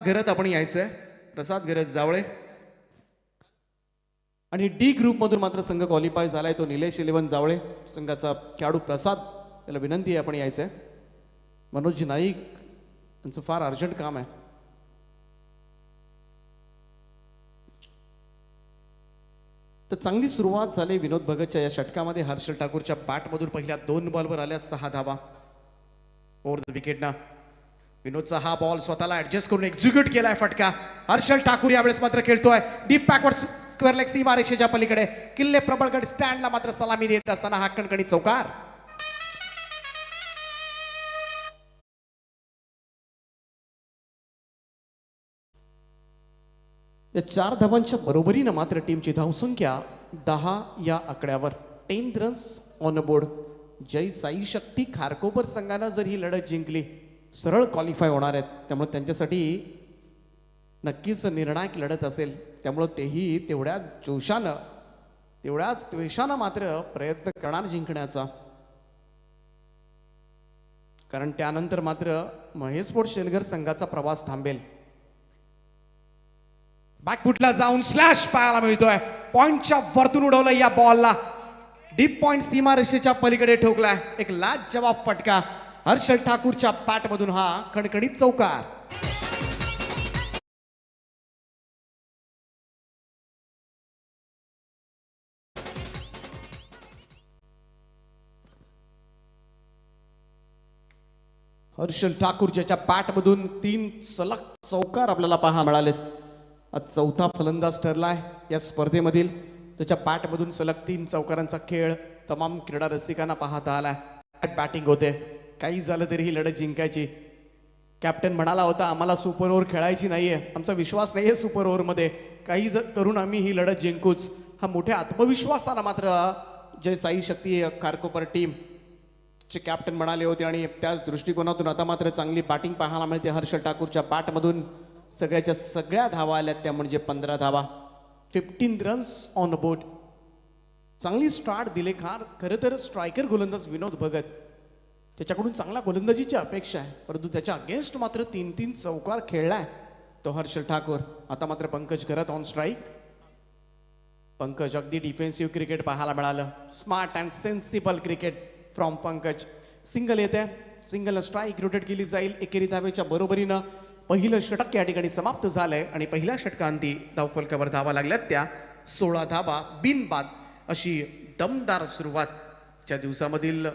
घरात आपण यायचंय. प्रसाद घरत जावळे आणि डी ग्रुप मधून मात्र संघ क्वालिफाय झालाय तो निलेश 11 जावळे संघाचा खेळाडू प्रसाद. त्याला विनंती आहे आपण यायचंय. मनोज नाईक यांचं फार अर्जंट काम आहे. तर चांगली सुरुवात झाली विनोद भगतच्या या षटकामध्ये. हर्षल ठाकूरच्या बॅटमधून पहिल्या 2 बॉलवर आल्या 6 धावा ओव्हर द विकेटना. विनोदचा हा बॉल स्वतःला ऍडजस्ट करून एक्झिक्यूट केलाय फटका. हर्षल ठाकूर यावेळेस मात्र खेळतोय डीप बॅकवर्ड स्क्वेअर लेग सीमा रेषेच्या पलीकडे. किल्ले प्रबळगड स्टँडला मात्र सलामी देत असताना हा कणकणी चौकार. या 4 धावांच्या बरोबरीनं मात्र टीमची धावसंख्या 10 या आकड्यावर. 10 रन्स ऑन बोर्ड. जय साई शक्ती खारकोपर संघानं जर ही लढत जिंकली सरळ क्वालिफाय होणार आहेत. त्यामुळे त्यांच्यासाठी नक्कीच निर्णायक लढत असेल. त्यामुळं तेही तेवढ्याच जोशानं तेवढ्याच द्वेषानं मात्र प्रयत्न करणार जिंकण्याचा. कारण त्यानंतर मात्र महेशपोट शेलगर संघाचा प्रवास थांबेल. बॅकफुटला जाऊन स्लॅश पाहायला मिळतोय. पॉइंटच्या वरतून उडवलं या बॉलला. डीप पॉइंट सीमा रेषेच्या पलीकडे ठोकलाय. एक लाजवाब फटका. हर्षल ठाकूरच्या बॅटमधून हा खणखणीत चौकार. हर्षल ठाकूर ज्याच्या बॅटमधून 3 सलग चौकार आपल्याला पाहायला मिळालेत. आज चौथा फलंदाज ठरलाय या स्पर्धेमधील. त्याच्या बॅटमधून सलग 3 चौकारांचा खेळ तमाम क्रीडा रसिकांना पाहता आलाय. बॅटिंग होते. काही झालं तरी ही लढत जिंकायची. कॅप्टन म्हणाला होता आम्हाला सुपर ओव्हर खेळायची नाहीये, आमचा विश्वास नाहीये सुपर ओव्हरमध्ये, काही करून आम्ही ही लढत जिंकूच. हा मोठ्या आत्मविश्वासाला मात्र जय साई शक्ती खारकोपर टीम चे कॅप्टन म्हणाले होते आणि त्याच दृष्टिकोनातून आता मात्र चांगली बॅटिंग पाहायला मिळते. हर्षल ठाकूरच्या बॅटमधून सगळ्याच्या सगळ्या धावा आल्यात त्या म्हणजे 15 धावा. 15 रन्स ऑन बोर्ड. चांगली स्टार्ट दिले. खरं तर स्ट्रायकर गोलंदाज विनोद भगत त्याच्याकडून चांगला गोलंदाजीची अपेक्षा आहे, परंतु त्याच्या अगेन्स्ट मात्र 3 चौकार खेळलाय तो हर्षल ठाकूर. आता मात्र पंकज घरत ऑन स्ट्राईक. पंकज अगदी डिफेन्सिव्ह क्रिकेट पाहायला मिळालं. Smart and sensible cricket from Pankaj. Single येते. सिंगल स्ट्राईक रोटेट केली जाईल. एकेरी धावेच्या बरोबरीनं पहिलं षटक या ठिकाणी समाप्त झालंय आणि पहिल्या षटकांती धावफलकावर धावा लागल्यात त्या 16 धावा बिनबाद. अशी दमदार सुरुवात च्या दिवसामधील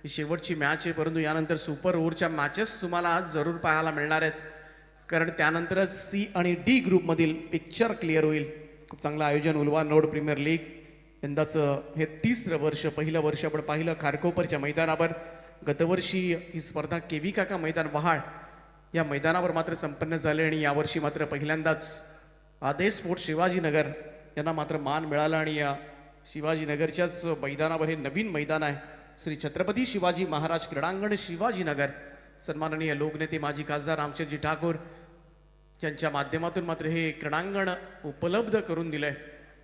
शेवटची मॅच आहे, परंतु यानंतर सुपर ओव्हरच्या मॅचेस तुम्हाला आज जरूर पाहायला मिळणार आहेत. कारण त्यानंतरच सी आणि डी ग्रुपमधील पिक्चर क्लिअर होईल. खूप चांगलं आयोजन. उल्वा नोड प्रीमियर लीग यंदाचं हे 30रं वर्ष. पहिलं वर्ष आपण पाहिलं खारकोपरच्या मैदानावर. गतवर्षी ही स्पर्धा केवी काका मैदान वहाळ या मैदानावर मात्र संपन्न झाले आणि यावर्षी मात्र पहिल्यांदाच आदेश स्पोर्ट्स शिवाजीनगर यांना मात्र मान मिळाला आणि या शिवाजीनगरच्याच मैदानावर हे नवीन मैदान आहे श्री छत्रपती शिवाजी महाराज क्रीडांगण शिवाजीनगर. सन्माननीय लोकनेते माजी खासदार रामचंद्रजी ठाकूर यांच्या माध्यमातून मात्र हे क्रीडांगण उपलब्ध करून दिलंय.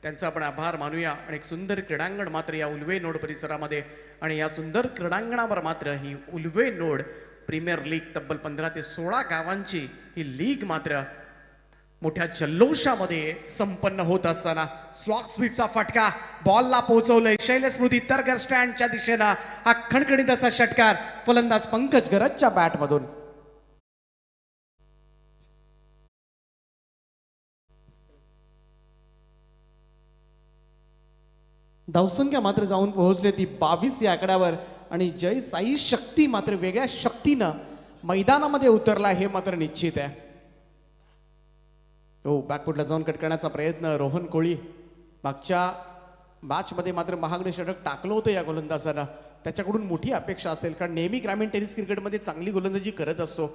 त्यांचा आपण आभार मानूया. आणि एक सुंदर क्रीडांगण मात्र या उल्वे नोड परिसरामध्ये आणि या सुंदर क्रीडांगणावर मात्र ही उल्वे नोड प्रीमियर लीग तब्बल 15 ते 16 गावांची ही लीग मात्र मोठ्या जल्लोषामध्ये संपन्न होत असताना स्लॉक स्वीपचा फटका बॉलला पोहोचवलंय. शैलस्मृती तरगर स्टँडच्या दिशेनं हा खणखणीत असा षटकार फलंदाज पंकज गरजच्या बॅटमधून. धावसंख्या मात्र जाऊन पोहोचली ती 22 या आकड्यावर आणि जय साई शक्ती मात्र वेगळ्या शक्तीनं मैदानामध्ये उतरला हे मात्र निश्चित आहे. हो, बॅकफुटला जाऊन कट करण्याचा प्रयत्न रोहन कोळी. मागच्या मॅचमध्ये मात्र महागडे षटक टाकलं होतं या गोलंदाजानं. त्याच्याकडून मोठी अपेक्षा असेल कारण नेहमी ग्रामीण टेनिस क्रिकेटमध्ये चांगली गोलंदाजी करत असतो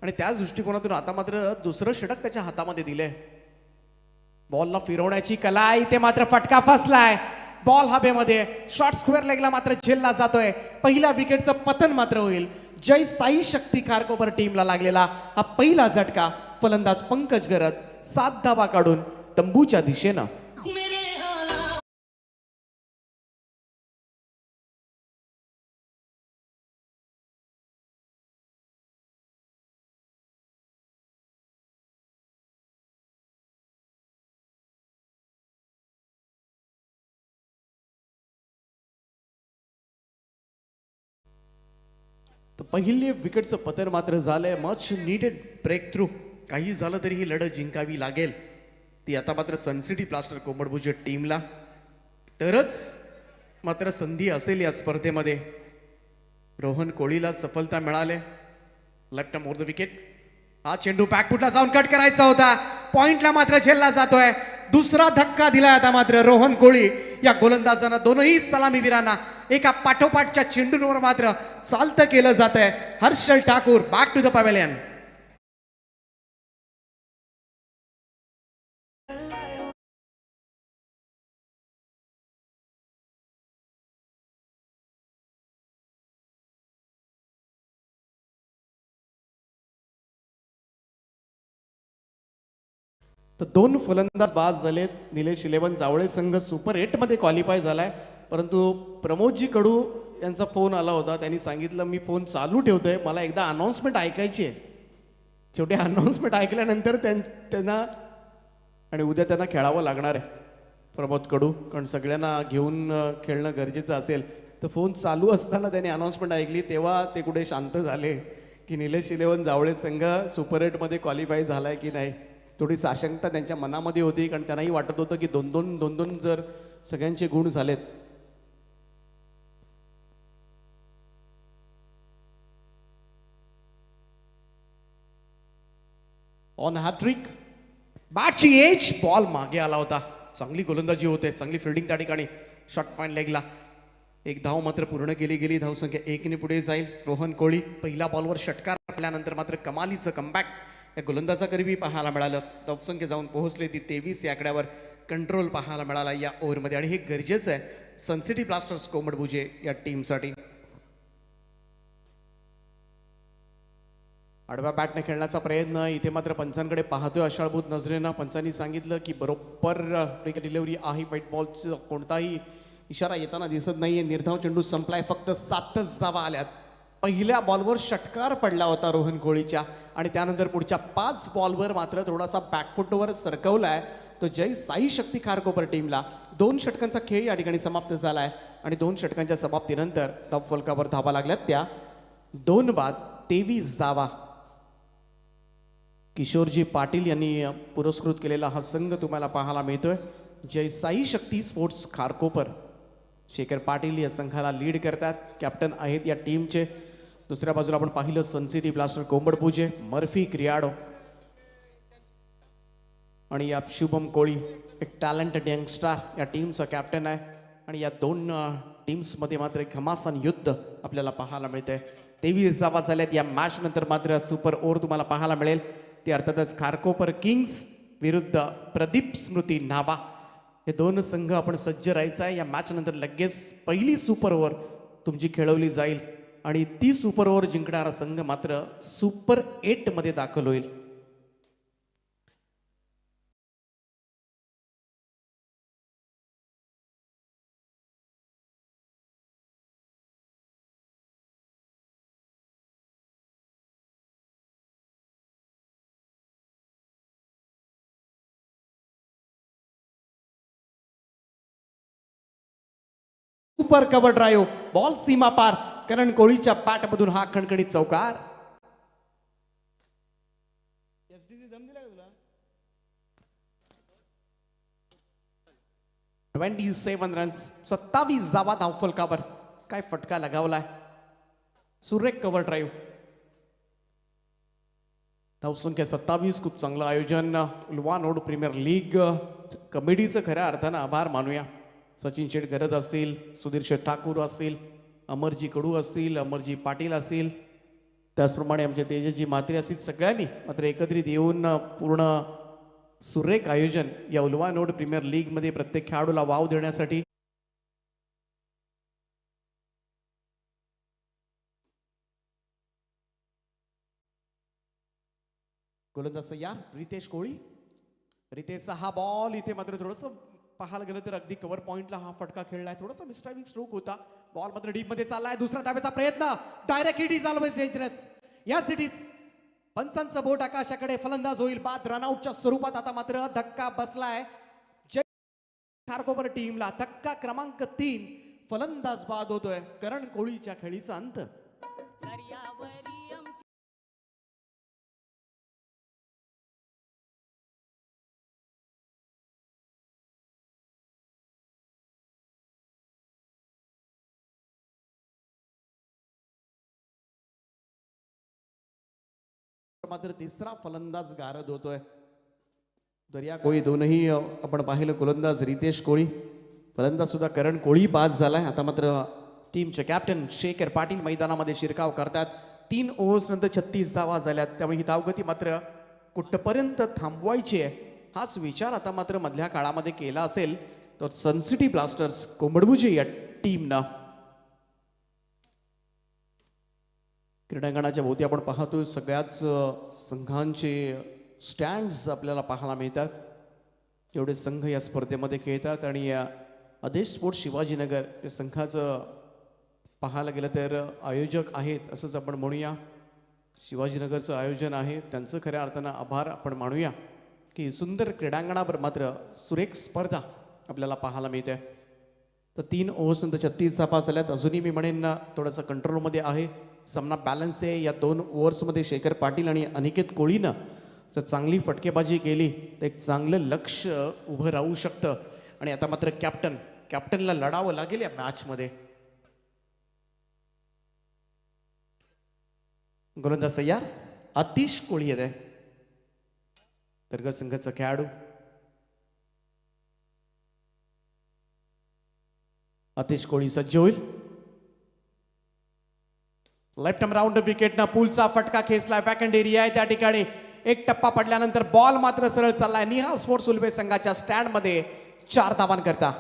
आणि त्याच दृष्टिकोनातून आता मात्र दुसरं षटक त्याच्या हातामध्ये दिलंय. बॉलला फिरवण्याची कला आहे. इथे मात्र फटका फसलाय. बॉल हवेमध्ये. शॉर्ट स्क्वेअर लेगला मात्र झेलला जातोय. पहिल्या विकेटचं पतन मात्र होईल. जय साई शक्ती खारकोपर टीमला लागलेला हा पहिला झटका. फलंदाज पंकज गरत 7 धावा काढून तंबूच्या दिशेनं. तर पहिले विकेटचं पतन मात्र झालंय. Much needed breakthrough. काही झालं तरी ही लढत जिंकावी लागेल. ती आता मात्र सनसिटी ब्लास्टर कोंबडभुज टीमला तरच मात्र संधी असेल या स्पर्धेमध्ये. रोहन कोळीला सफलता मिळाले. Left more the wicket. हा चेंडू बॅकफुटला जाऊन कट करायचा होता. पॉइंटला मात्र झेलला जातोय. दुसरा धक्का दिलाय आता मात्र रोहन कोळी या गोलंदाजांना. दोनही सलामीवीरांना एका पाठोपाठच्या चेंडूंवर मात्र चालतं केलं जात आहे. Harshal Thakur back to the pavilion. तर दोन फलंदाज बाद झालेत. निलेश 11 जावळे संघ सुपर 8 मध्ये क्वालिफाय झालाय. परंतु प्रमोदजी कडू यांचा फोन आला होता. त्यांनी सांगितलं मी फोन चालू ठेवतोय, मला एकदा अनाउन्समेंट ऐकायची आहे. शेवटी अनाउन्समेंट ऐकल्यानंतर त्यांना आणि उद्या त्यांना खेळावं लागणार आहे प्रमोद कडू, कारण सगळ्यांना घेऊन खेळणं गरजेचं असेल. तर फोन चालू असताना त्यांनी अनाउन्समेंट ऐकली तेव्हा ते कुठे शांत झाले की निलेश 11 जावळे संघ सुपर 8 मध्ये क्वालिफाय झालाय की नाही. थोडी साशंकता त्यांच्या मनामध्ये होती, कारण त्यांनाही वाटत होतं की दोन दोन जर सगळ्यांचे गुण झालेत. On hattrick. बॅटची एज. बॉल मागे आला होता. चांगली गोलंदाजी होते, चांगली फिल्डिंग त्या ठिकाणी. शॉट पॉइंट लेगला. एक धाव मात्र पूर्ण गेली. धावसंख्या 1 ने पुढे जाईल. रोहन कोळी पहिल्या बॉलवर षटकार टाकल्यानंतर मात्र कमालीचं कमबॅक या गोलंदाजाकरवी पाहायला मिळालं. धावसंख्या जाऊन पोहोचली ती 23 या आकड्यावर. कंट्रोल पाहायला मिळाला या ओव्हरमध्ये आणि हे गरजेचं आहे सनसिटी ब्लास्टर्स कोंबडभुजे या टीमसाठी. आडव्या बॅटने खेळण्याचा प्रयत्न. इथे मात्र पंचांकडे पाहतोय आशाळभूत नजरेनं. पंचांनी सांगितलं की बरोबर विकेट डिलिव्हरी आहे. व्हाईट बॉलचा कोणताही इशारा येताना दिसत नाहीये. निर्धाव चेंडू संपलाय. फक्त 7च धावा आल्यात. पहिल्या बॉलवर षटकार पडला होता रोहन कोळीच्या आणि त्यानंतर पुढच्या 5 बॉलवर मात्र थोडासा बॅकफुटवर सरकवलाय तो जय साई शक्ती खारकोपर टीमला. 2 षटकांचा खेळ या ठिकाणी समाप्त झालाय आणि 2 षटकांच्या समाप्तीनंतर धावफलकावर धावा लागल्यात त्या 2 बाद 23 धावा. किशोरजी पाटील यांनी पुरस्कृत केलेला हा संघ तुम्हाला पाहायला मिळतोय. जय साई शक्ती स्पोर्ट्स खारकोपर. शेखर पाटील या संघाला लीड करतात, कॅप्टन आहेत या टीमचे. दुसऱ्या बाजूला आपण पाहिलं सनसिटी ब्लास्टर कोंबडभुजे. मर्फी क्रियाडो आणि या शुभम कोळी एक टॅलेंटेड यंगस्टार या टीमचा कॅप्टन आहे. आणि या 2 टीम्समध्ये मात्र एक घमासान युद्ध आपल्याला पाहायला मिळतंय. 23 धावा झाल्यात. या मॅच नंतर मात्र सुपर ओव्हर तुम्हाला पाहायला मिळेल. ते अर्थातच खारकोपर किंग्स विरुद्ध प्रदीप स्मृती नावा. हे 2 संघ आपण सज्ज राहायचं आहे. या मॅच नंतर लगेच पहिली सुपर ओव्हर तुमची खेळवली जाईल आणि ती सुपर ओव्हर जिंकणारा संघ मात्र सुपर 8 मध्ये दाखल होईल. Super cover drive. बॉल सीमा पार. करण कोळीच्या बॅटमधून हा खणखणीत चौकार. 27 रन्स. 27 धावा धावफलकावर. काय फटका लगावलाय. सुरेख कव्हर ड्राईव्ह. धावसंख्या 27. खूप चांगलं आयोजन. उल्वानोड प्रीमियर लीग कमिटीचं खऱ्या अर्थानं आभार मानूया. सचिन शेठ गरज असतील, सुधीर शेठ ठाकूर असतील, अमरजी कडू असतील, अमरजी पाटील असतील, त्याचप्रमाणे आमचे तेजसजी म्हात्रे असतील, सगळ्यांनी मात्र एकत्रित येऊन पूर्ण सुरेख आयोजन या उल्वानोड प्रीमियर लीगमध्ये प्रत्येक खेळाडूला वाव देण्यासाठी गोलंदाज तयार. रितेश कोळी. रितेशचा हा बॉल इथे मात्र थोडंसं पाहायला गेलं तर अगदी कव्हर पॉइंटला हा फटका खेळलाय. थोडासा मिस्ट्रायविंग स्ट्रोक होता. बॉल मात्र डीप मध्ये चाललाय. दुसरा धाब्याचा प्रयत्न. Direct hit is always dangerous. या सिटीज पंचांचं बोट आकाशाकडे. फलंदाज होईल बाद. रनआउटच्या स्वरूपात आता मात्र धक्का बसलाय जय खारकोपर टीमला. धक्का क्रमांक 3. फलंदाज बाद होतोय. करण कोळीच्या खेळीचा अंत. मात्र तिसरा फलंदाज गारद होतोय. दर्या कोळी दोनही आपण पाहिलं. गोलंदाज रितेश कोळी, फलंदाज सुद्धा करण कोळी बाद झालाय. आता मात्र टीमचे कॅप्टन शेखर पाटील मैदानामध्ये शिरकाव करतात. 3 ओव्हर्स नंतर 36 धावा झाल्यात. त्यामुळे ही धावगती मात्र कुठपर्यंत थांबवायची आहे हाच विचार आता मात्र मधल्या काळामध्ये केला असेल तर सनसिटी ब्लास्टर्स कोंबडभुजे या टीमनं. क्रीडांगणाच्या भोवती आपण पाहतोय सगळ्याच संघांचे स्टँड्स आपल्याला पाहायला मिळतात. एवढे संघ या स्पर्धेमध्ये खेळतात आणि आदेश स्पोर्ट्स शिवाजीनगर या संघाचं पाहायला गेलं तर आयोजक आहेत असंच आपण म्हणूया. शिवाजीनगरचं आयोजन आहे त्यांचं खऱ्या अर्थानं आभार आपण मानूया की सुंदर क्रीडांगणावर मात्र सुरेख स्पर्धा आपल्याला पाहायला मिळते. तर 3 ओव्हर्स नंतर 36 धावा झाल्यात. अजूनही मी म्हणेन थोडंसं कंट्रोलमध्ये आहे सामना, बॅलन्स आहे. या 2 ओव्हर्समध्ये शेखर पाटील आणि अनिकेत कोळीनं जर चांगली फटकेबाजी केली तर एक चांगलं लक्ष उभं राहू शकतं. आणि आता मात्र कॅप्टनला लढावं लागेल या मॅचमध्ये. गोलंदाज तयार, आतिश कोळी येत आहे. तरगड संघाचा खेळाडू आतिश कोळी सज्ज होईल. लेफ्ट आर्म राऊंड विकेटनं पुलचा फटका खेचलाय. बॅकहँड एरिया आहे त्या ठिकाणी. एक टप्पा पडल्यानंतर बॉल मात्र सरळ चाललाय. निहाल स्पोर्ट्स उल्बे संघाच्या स्टँड मध्ये 4 धावांकरता.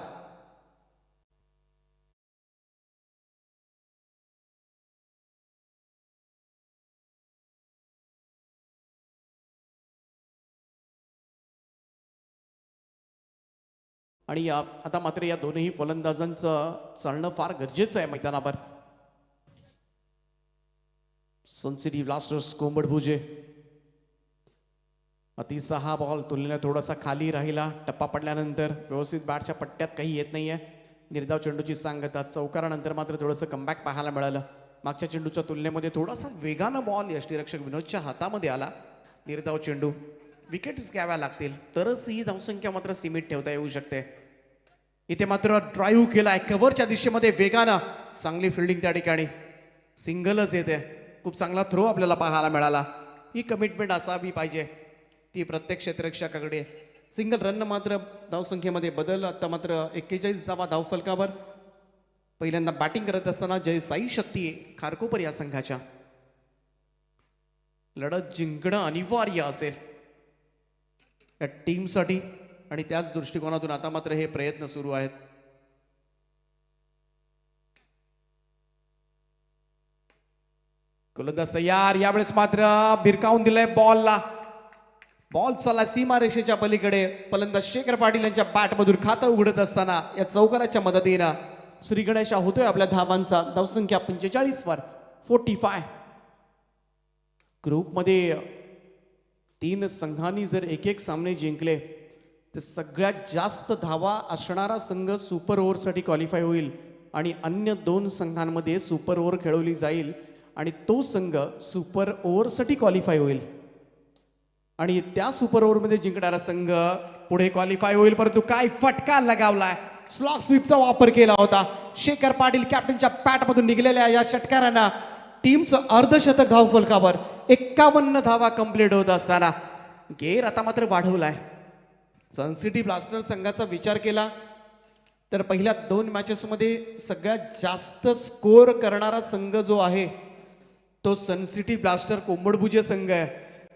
आणि आता मात्र या दोनही फलंदाजांचं चालणं फार गरजेचं आहे मैदानावर. सनसिटी ब्लास्टर्स कोंबडभुजे अतिशय हा बॉल तुलनेने थोडासा खाली राहिला. टप्पा पडल्यानंतर व्यवस्थित बॅटच्या पट्ट्यात काही येत नाहीये. निर्धाव चेंडूची सांगता. चौकारानंतर मात्र थोडंसं कमबॅक पाहायला मिळालं. मागच्या चेंडूच्या तुलनेमध्ये थोडासा वेगानं बॉल यष्टीरक्षक विनोदच्या हातामध्ये आला. निर्धाव चेंडू, विकेट्स घ्याव्या लागतील तरच ही धावसंख्या मात्र सीमित ठेवता येऊ शकते. इथे मात्र ड्राईव्ह केलाय कव्हरच्या दिशेमध्ये वेगानं. चांगली फिल्डिंग त्या ठिकाणी. सिंगलच येते. खूप चांगला थ्रो आपल्याला पाहायला मिळाला. ही कमिटमेंट असावी पाहिजे ती प्रत्येक क्षेत्ररक्षकाकडे. सिंगल रन मात्र धावसंख्येमध्ये बदल. आता मात्र 41 धावा धावफलकावर. पहिल्यांदा बॅटिंग करत असताना जय साई शक्ती खारकोपर या संघाच्या. लढत जिंकणं अनिवार्य असेल या टीमसाठी आणि त्याच दृष्टिकोनातून आता मात्र हे प्रयत्न सुरू आहेत. गोलंदाज तयार. यावेळेस मात्र भिरकावून दिलंय बॉलला. बॉल चालला सीमारेषेच्या पलीकडे. फलंदाज शेखर पाटील यांच्या बॅटमधून खातं उघडत असताना या चौकाराच्या मदतीनं श्री गणेशा होतोय आपल्या धावांचा. धावसंख्या 45 वर 45. ग्रुपमध्ये 3 संघांनी जर एक सामने जिंकले तर सगळ्यात जास्त धावा असणारा संघ सुपर ओव्हरसाठी क्वालिफाय होईल आणि अन्य 2 संघांमध्ये सुपर ओव्हर खेळवली जाईल आणि तो संघ सुपर ओव्हरसाठी क्वालिफाय होईल आणि त्या सुपर ओव्हरमध्ये जिंकणारा संघ पुढे क्वालिफाय होईल. परंतु काय फटका लगावलाय. स्लॉग स्वीपचा वापर केला होता. शेखर पाटील कॅप्टनच्या पॅटमधून निघलेल्या या षटकारांना टीमचं अर्धशतक धावफलकावर. 51 धावा कंप्लीट होत असताना गेर आता मात्र वाढवलाय. सनसिटी ब्लास्टर संघाचा विचार केला तर पहिल्या 2 मॅचेसमध्ये सगळ्यात जास्त स्कोर करणारा संघ जो आहे तो सनसिटी ब्लास्टर कोंबडभुजे संघ आहे.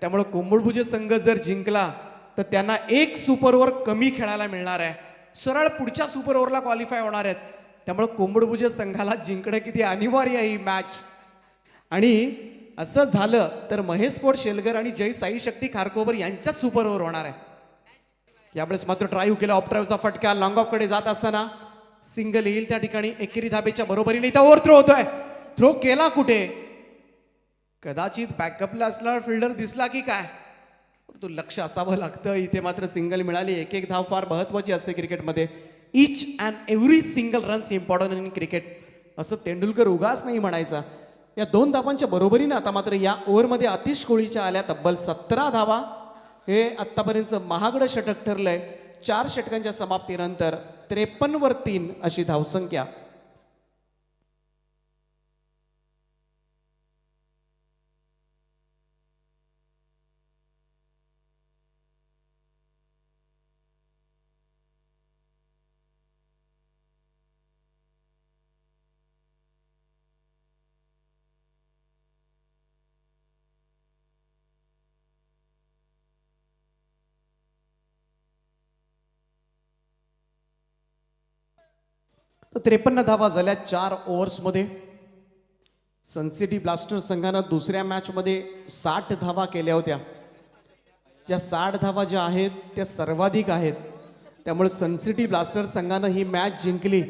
त्यामुळे कोंबडभुजे संघ जर जिंकला तर त्यांना 1 सुपर ओव्हर कमी खेळायला मिळणार आहे. सरळ पुढच्या सुपर ओव्हरला क्वालिफाय होणार आहेत. त्यामुळे कोंबडभुजे संघाला जिंकणं किती अनिवार्य आहे ही मॅच. आणि असं झालं तर महेश स्पोर्ट शेलगर आणि जय साई शक्ती खारकोबर यांच्याच सुपर ओव्हर होणार आहे. यावेळेस मात्र ड्राईव्ह केला. ऑफ ड्राईव्हचा फटका लॉंग ऑफ कडे जात असताना सिंगल येईल त्या ठिकाणी. एकेरी धाबेच्या बरोबरीने इथं ओव्हर थ्रो होतोय. थ्रो केला कुठे? कदाचित बॅकअपला असला फिल्डर दिसला की काय, तो लक्ष असावं लागतं. इथे मात्र सिंगल मिळाली. एक धाव फार महत्वाची असते क्रिकेटमध्ये. Each and every single runs important in cricket असं तेंडुलकर उगाच नाही म्हणायचा. या 2 धावांच्या बरोबरीने आता मात्र या ओव्हरमध्ये आतिश कोळीच्या आल्या तब्बल 17 धावा. हे आत्तापर्यंत महागडं षटक ठरलंय. 4 षटकांच्या समाप्तीनंतर 53 वर 3 अशी धावसंख्या. तर 53 धावा झाल्या 4 ओव्हर्समध्ये. सनसिटी ब्लास्टर संघानं दुसऱ्या मॅचमध्ये 60 धावा केल्या होत्या. ज्या 60 धावा ज्या आहेत त्या सर्वाधिक आहेत. त्यामुळे सनसिटी ब्लास्टर संघानं ही मॅच जिंकली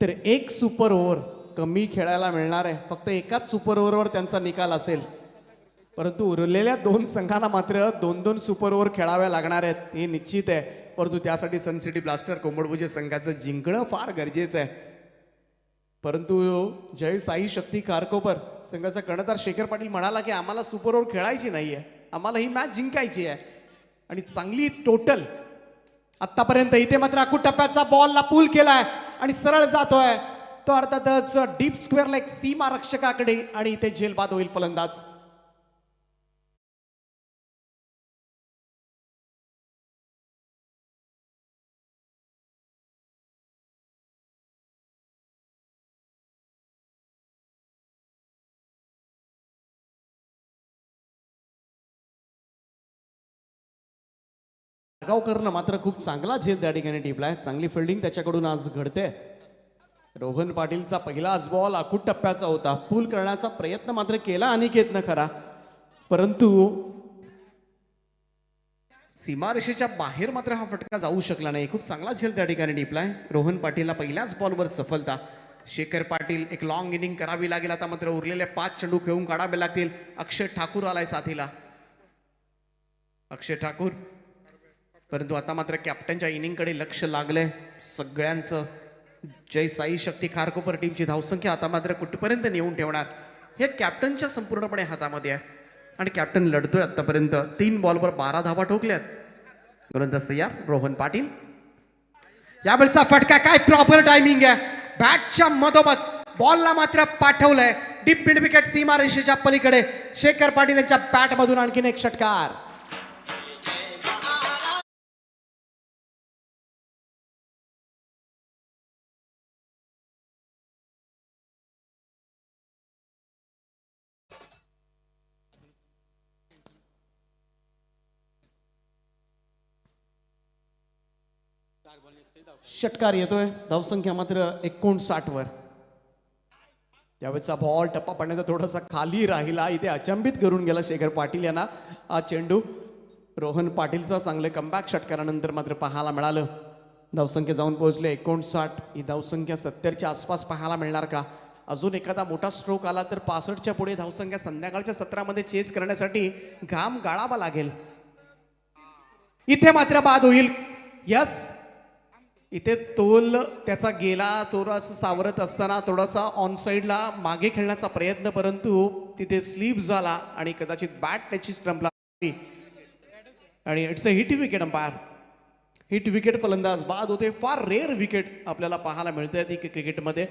तर एक सुपर ओव्हर कमी खेळायला मिळणार आहे. फक्त एकाच सुपर ओव्हरवर त्यांचा निकाल असेल. परंतु उरलेल्या 2 संघांना मात्र 2-2 सुपर ओव्हर खेळाव्या लागणार आहेत हे निश्चित आहे. परंतु त्यासाठी सनसिटी ब्लास्टर कोंबडभुजे संघाचं जिंकणं फार गरजेचं आहे. परंतु जय साई शक्ती कारकोपर संघाचा कर्णधार शेखर पाटील म्हणाला की आम्हाला सुपर ओव्हर खेळायची नाहीये, आम्हाला ही मॅच जिंकायची आहे. आणि चांगली टोटल आतापर्यंत. इथे मात्र आखूड टप्प्याचा बॉलला पूल केलाय आणि सरळ जातोय तो अर्थातच डीप स्क्वेअरला एक सीमा रक्षकाकडे आणि इथे झेलबाद होईल फलंदाज. गावकरनं मात्र खूप चांगला झेल त्या ठिकाणी टिपलाय. चांगली फिल्डिंग त्याच्याकडून आज घडते. रोहन पाटीलचा पहिलाच बॉल आखूड टप्प्याचा होता. पूल करण्याचा प्रयत्न मात्र केला अनिकेतनं खरा, परंतु सीमारेषेच्या बाहेर मात्र हा फटका जाऊ शकला नाही. खूप चांगला झेल त्या ठिकाणी टिपलाय. रोहन पाटीलला पहिल्याच बॉलवर सफलता. शेखर पाटील एक लॉंग इनिंग करावी लागेल. आता मात्र उरलेले 5 चेंडू खेळून काढावे लागतील. अक्षय ठाकूर आलाय साथीला. अक्षय ठाकूर, परंतु आता मात्र कॅप्टनच्या इनिंगकडे लक्ष लागलंय सगळ्यांचं. जय साई शक्ती खारकोपर टीमची धावसंख्या आता मात्र कुठपर्यंत नेऊन ठेवणार हे कॅप्टनच्या संपूर्णपणे हातामध्ये आहे. आणि कॅप्टन लढतोय. आतापर्यंत 3 बॉलवर 12 धावा ठोकल्यात. गोलंदाज तयार रोहन पाटील. यावेळचा फटका काय प्रॉपर टायमिंग आहे. बॅटच्या मधोमध बॉलला मात्र पाठवलंय डीप मिड विकेट सीमारेषेच्या पलीकडे. शेखर पाटील यांच्या बॅटमधून आणखीन एक षटकार. षटकार येतोय. धावसंख्या मात्र 59 वर. यावेळेचा बॉल टप्पा पडण्याचा थोडासा खाली राहिला. इथे अचंबित करून गेला शेखर पाटील यांना हा चेंडू. रोहन पाटीलचा चांगले कमबॅक षटकारानंतर मात्र पाहायला मिळालं. धावसंख्या जाऊन पोहोचले 59. ही धावसंख्या 70च्या आसपास पाहायला मिळणार का? अजून एखादा मोठा स्ट्रोक आला तर 65च्या पुढे धावसंख्या संध्याकाळच्या सत्रामध्ये चेस करण्यासाठी घाम गाळावा लागेल. इथे मात्र बाद होईल. यस, इथे तोल त्याचा गेला. थोडासा सावरत असताना थोडासा ऑन साईडला मागे खेळण्याचा प्रयत्न, परंतु तिथे स्लीप झाला आणि कदाचित बॅट त्याची स्टंपला आणि it's a hit wicket. Umpire hit wicket. फलंदाज बाद होते. फार रेअर विकेट आपल्याला पाहायला मिळते ती क्रिकेटमध्ये.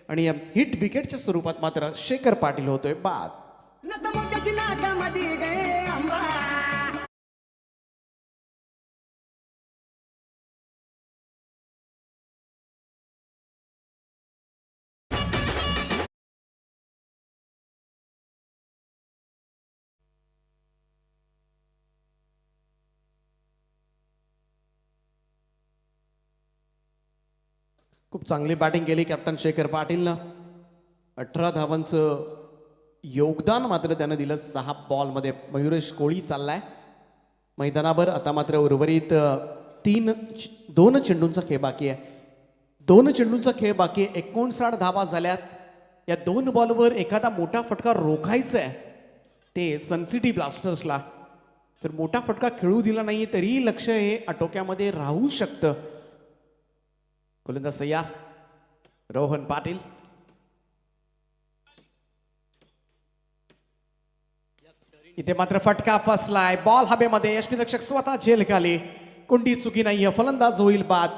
आणि हिट विकेटच्या स्वरूपात मात्र शेखर पाटील होतोय बाद. खूप चांगली बॅटिंग केली कॅप्टन शेखर पाटीलनं. 18 धावांचं योगदान मात्र त्यानं दिलं 6 बॉलमध्ये. मयुरेश कोळी चाललाय मैदानावर. आता मात्र उर्वरित 2 चेंडूंचा खेळ बाकी आहे. 2 चेंडूंचा खेळ बाकी आहे. 59 धावा झाल्यात. या 2 बॉलवर एखादा मोठा फटका रोखायचा आहे ते सनसिटी ब्लास्टर्सला. तर मोठा फटका खेळू दिला नाही तरी लक्ष हे आटोक्यामध्ये राहू शकतं. गोलंदाज तयार रोहन पाटील. इथे मात्र फटका फसलाय. बॉल हवेमध्ये. यष्टीरक्षक स्वतः झेल खाली. कोणती चुकी नाहीये. फलंदाज होईल बाद.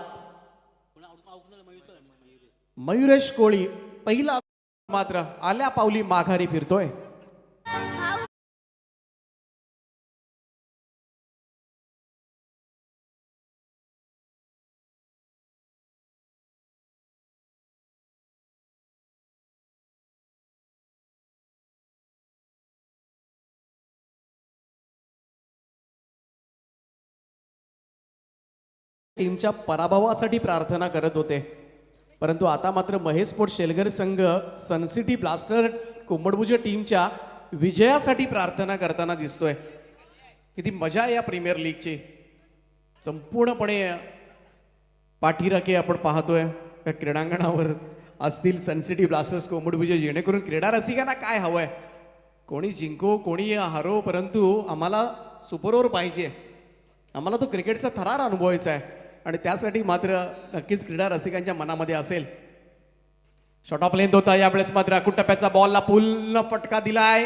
मयुरेश कोळी पहिला मात्र आल्या पावली माघारी फिरतोय. टीमच्या पराभवासाठी प्रार्थना करत होते. परंतु आता मात्र महेश स्पोर्ट्स शेलगर संघ सनसिटी ब्लास्टर कोंबडभुज टीमच्या विजयासाठी प्रार्थना करताना दिसतोय. किती मजा आहे या प्रीमियर लीगची. संपूर्णपणे पाठीराखे आपण पाहतोय या क्रीडांगणावर असतील सनसिटी ब्लास्टर्स कोंबडभुज, जेणेकरून क्रीडा रसिकांना काय हवंय, कोणी जिंको कोणी हारो, परंतु आम्हाला सुपर ओव्हर पाहिजे, आम्हाला तो क्रिकेटचा थरार अनुभवायचा आहे आणि त्यासाठी मात्र नक्कीच क्रीडा रसिकांच्या मनामध्ये असेल. शॉट ऑफ लेंथ होता यावेळेस मात्र अकुट टप्प्याचा बॉलला पूर्ण फटका दिलाय.